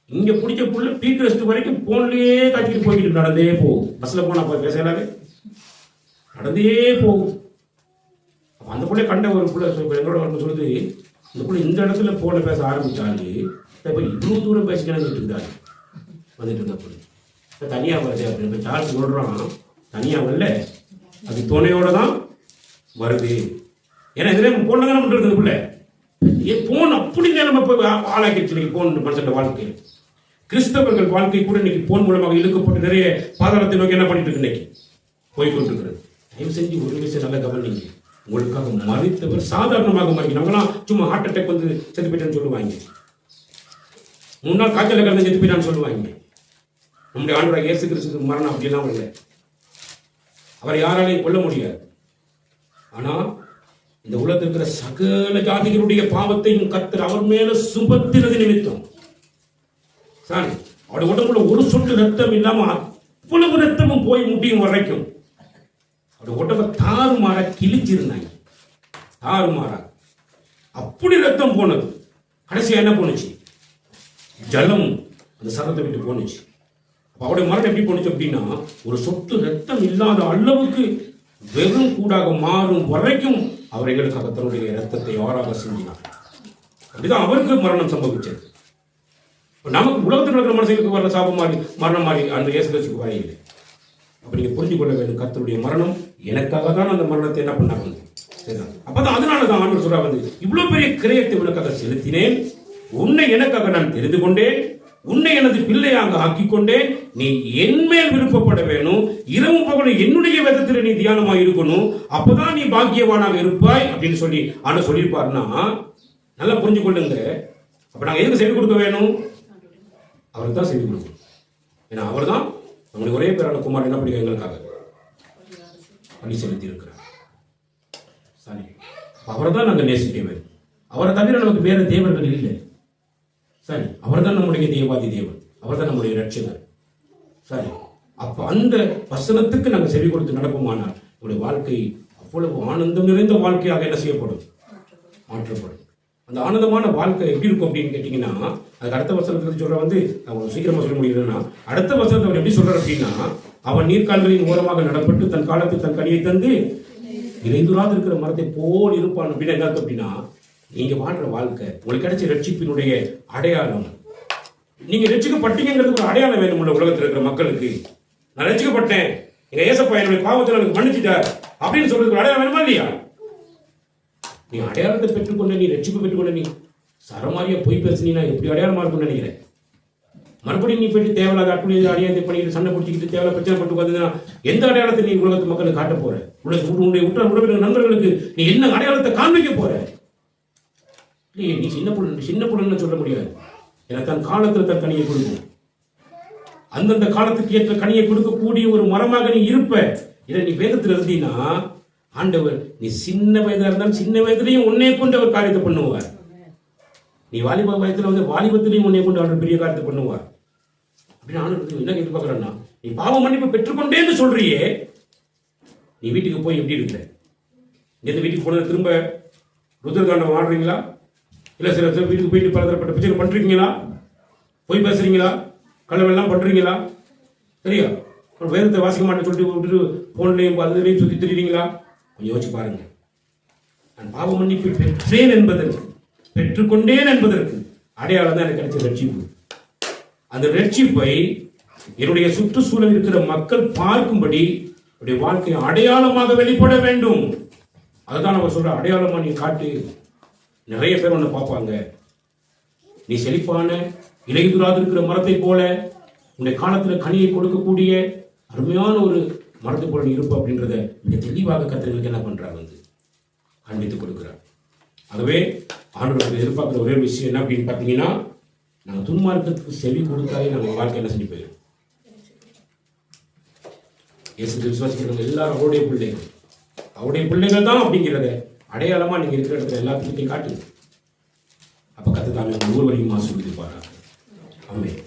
இங்க பிடிச்ச புள்ள ஸ்பீக்கர் ரெஸ்ட் வரைக்கும் போன்லயே காட்டிட்டு போய்கிட்டு நடந்தே போகும். பஸ்ல போனா போய் பேசலாவே நடந்தே போகும். அந்த பிள்ளை கண்ட ஒரு பிள்ளை எங்களோட சொல்லுது, இந்த பிள்ளை இந்த இடத்துல போன பேச ஆரம்பிச்சாரு, இப்போ இவ்வளவு தூரம் பேசிக்கணும் இருக்குதாரு வந்துட்டு இருந்த பிள்ளை தனியா வருது அப்படின்னு சார்ஜ் சொல்றான். தனியா வரல, அது துணையோட தான் வருது. ஏன்னா இதுல போன தானே பண்றது பிள்ளை. போன் அப்படி நம்ம போய் ஆளாக்கிடுச்சு போன் மனுஷன் வாழ்க்கை. கிறிஸ்தவர்கள் வாழ்க்கை கூட இன்னைக்கு போன் மூலமாக இழுக்கப்பட்டு நிறைய பாதாளத்தை நோக்கி என்ன பண்ணிட்டு இருக்கு இன்னைக்கு போய்கொண்டிருக்கிறது. தயவு செஞ்சு ஒரு விஷயம் நல்ல கவனிங்க, உங்களுக்காக மறித்தவர் சாதாரணமாக மறிக்க. நம்மளாம் சும்மா ஹார்ட் அட்டாக் வந்து செத்து போயிட்டான்னு சொல்லுவாங்க, 3 நாள் காய்ச்சல் கலந்து செத்து போயிட்டான்னு சொல்லுவாங்க. நம்முடைய ஆண்டவராகிய இயேசு கிறிஸ்துவுக்கு மரணம் அப்படிலாம் இல்லை, அவரை யாராலையும் கொல்ல முடியாது. ஆனா இந்த உலகத்தில் இருக்கிற சகல ஜாதிகளுடைய பாவத்தையும் கர்த்தர் அவர் மேல சுமத்தினது நிமித்தம் சாரி அவருடைய உடம்புல ஒரு சொட்டு ரத்தம் இல்லாம அவ்வளவு ரத்தமும் போய் முடியும் வரைக்கும் அவருடைய உடம்பை தாறுமாற கிழிச்சிருந்தாங்க. தாறுமாறா அப்படி ரத்தம் போனது. கடைசியா என்ன போனுச்சு? ஜலம் அந்த சரத்தை விட்டு போனுச்சு. அவருடைய மரணம் எப்படி போனுச்சு அப்படின்னா, ஒரு சொட்டு ரத்தம் இல்லாத அளவுக்கு வெறும் கூடாக மாறும் வரைக்கும் அவர் எங்களுக்காக தன்னுடைய ரத்தத்தை ஆறாக சிந்தினார். அப்படிதான் அவருக்கு மரணம் சம்பவிச்சது. நமக்கு உலகத்தில் இருக்கிற மனுஷங்களுக்கு வர சாபம் மாறி மரணம் மாறி அந்த இயேசு கிறிஸ்துவுக்கு வரையில்லை. அப்ப நீங்க புரிஞ்சு கொள்ள வேண்டும், கர்த்தருடைய மரணம் எனக்காக தான் அந்த மரணத்தை என்ன பண்ணாங்க. அப்பதான் அதனாலதான் ஆண்டவர் சொல்றா வந்து, இவ்வளவு பெரிய கிரயத்தை உனக்காக செலுத்தினேன், உன்னை எனக்காக நான் தெரிந்து கொண்டேன், உன்னை எனது பிள்ளையாக ஆக்கிக் கொண்டேன், நீ என்மேல் விருப்பப்பட வேணும், இரவும் பகலும் என்னுடைய வேதத்தில் நீ தியானமா இருக்கணும், அப்பதான் நீ பாக்கியவானாக இருப்பாய் அப்படின்னு சொல்லி ஆனா சொல்லியிருப்பாருன்னா நல்லா புரிஞ்சு கொள்ளுங்க. அப்ப நாங்க எதுக்கு செய்து கொடுக்க வேணும்? அவருக்கு தான் செய்து கொடுக்கணும். ஏன்னா அவர் தான் நம்முடைய ஒரே பேரான குமார் என்ன படிக்க எங்களுக்காக பணி செலுத்தி இருக்கிறார். சரி, அவரை தான் நாங்கள் நேசிக்க வேண்டும். அவரை தவிர நமக்கு வேற தேவர்கள் இல்லை. சரி, அவர் தான் நம்முடைய தேவாதி தேவன், அவர் தான் நம்முடைய ரட்சகர். சரி, அப்ப அந்த வசனத்துக்கு நாங்கள் செவி கொடுத்து நடப்போமானால் நம்முடைய வாழ்க்கை அவ்வளவு ஆனந்தம் நிறைந்த வாழ்க்கையாக என்ன செய்யப்படும்? மாற்றப்படும். அந்த ஆனந்தமான வாழ்க்கை எப்படி இருக்கும் அப்படின்னு கேட்டீங்கன்னா, அதுக்கு அடுத்த வசனத்துல சொல்ற வந்து சீக்கிரமா சொல்ல முடியுதுன்னா, அடுத்த வசனத்தை அவர் எப்படி சொல்றாரு அப்படின்னா, அவன் நீர்க்கால்களின் ஓரமாக நடப்பட்டு தன் காலத்தில் தன் கனியை தந்து இறைந்துராது இருக்கிற மரத்தை போல் இருப்பான் அப்படின்னு என்ன அப்படின்னா, நீங்க வாழ்ற வாழ்க்கை உங்களுக்கு கிடைச்ச ரட்சிப்பினுடைய அடையாளம். நீங்க ரட்சிக்கப்பட்டீங்கிறது ஒரு அடையாளம் வேணும் உள்ள உலகத்தில் இருக்கிற மக்களுக்கு. நான் ரட்சிக்கப்பட்டேன், எங்க ஏசப்பா என்னுடைய பாவத்தை எனக்கு மன்னிச்சுட்டார் அப்படின்னு சொல்றதுக்கு அடையாளம் வேணுமா இல்லையா? நீ அடையாளத்தை பெற்றுக்கொண்ட, நீ ரட்சிப்பு பெற்றுக்கொண்ட, நீ சரமாரியா போய் பேசுனீங்கன்னா எப்படி அடையாளமா இருக்கும்னு நினைக்கிறேன். மறுபடியும் நீ போயிட்டு தேவையில்லாத அப்படி அடையாளத்தை பண்ணிட்டு சண்டை பிடிச்சிக்கிட்டு தேவையில்ல பிரச்சனை பட்டு பார்த்தீங்கன்னா எந்த அடையாளத்தை நீ உலகத்து மக்களுக்கு காட்ட போற? உன்னுடைய உற்ற உறவினர் நண்பர்களுக்கு நீ என்ன அடையாளத்தை காண்பிக்க போற? இல்லையே, நீ சின்ன பொண்ணுன்னு சொல்ல முடியாது. ஏன்னா தன் காலத்துல தன் கனியை கொடுக்கும், அந்தந்த காலத்துக்கு ஏற்ற கனியை கொடுக்கக்கூடிய ஒரு மரமாக நீ இருப்ப. இதை நீ வேதத்தில் இருந்தீன்னா ஆண்டவர் நீ சின்ன வயதா இருந்தாலும் சின்ன வயதிலையும் உன்னை கொண்டு அவர் காரியத்தை பண்ணுவார். நீ வாலிப வயதுல வந்து வாலிபத்திலையும் உன்னை கொண்டு அவர் பெரிய காரியத்தை பண்ணுவார். அப்படின்னு ஆண்டு என்ன எதிர்பார்க்கிறேன்னா, நீ பாவ மன்னிப்பு பெற்றுக்கொண்டேன்னு சொல்றியே, நீ வீட்டுக்கு போய் எப்படி இருக்கிற? இந்த வீட்டுக்கு போனது திரும்ப ருத்ரகாண்டம் ஆடுறீங்களா? இல்ல சில வீட்டுக்கு போயிட்டு பலதரப்பட்ட பிரச்சனை பண்றீங்களா? போய் பேசுறீங்களா? கலவெல்லாம் பண்றீங்களா? சரியா? வேதத்தை வாசிக்க மாட்டேன்னு சொல்லிட்டு விட்டுட்டு போன்லையும் அதுலையும் சுத்தி திரிறீங்களா? கொஞ்சம் யோசிச்சு பாருங்க. நான் பாவ மன்னிப்பு பெற்றேன் என்பதற்கு, பெற்றுக்கொண்டேன் என்பதற்கு அடையாளம் தான் எனக்கு கிடைச்ச ரட்சிப்பு. அந்த ரட்சிப்பை என்னுடைய சுற்றுச்சூழல் இருக்கிற மக்கள் பார்க்கும்படி என்னுடைய வாழ்க்கை அடையாளமாக வெளிப்பட வேண்டும். அதுதான் அவர் சொல்ற, அடையாளமா நீ காட்டு. நிறைய பேர் உன்னை பார்ப்பாங்க. நீ செழிப்பான இலையுதிராது இருக்கிற மரத்தை போல உன்னுடைய காலத்துல கனியை கொடுக்கக்கூடிய அருமையான ஒரு மரத்தை போல நீ இருப்ப அப்படின்றத மிக தெளிவாக கர்த்தர்களுக்கு என்ன பண்றாங்க வந்து காண்பித்துக் கொடுக்கிறார். ஆகவே ஆண்டவருக்கு எதிர்பார்க்கிற ஒரே விஷயம் என்ன அப்படின்னு பார்த்தீங்கன்னா, நாங்கள் துன்மார்க்கத்துக்கு செவி கொடுத்தாலே நம்ம வாழ்க்கை என்ன செஞ்சு போயிடும். இயேசு விசுவாசிக்கிறவங்க எல்லாரும் அவருடைய பிள்ளைகள் தான் அப்படிங்கிறத அடையாளமா நீங்க இருக்கிற இடத்துல எல்லாத்துக்கிட்டையும் காட்டுங்க. அப்ப கர்த்தர் தாமே ஒவ்வொருவரையும் ஆசீர்வதிப்பாராக. ஆமென்.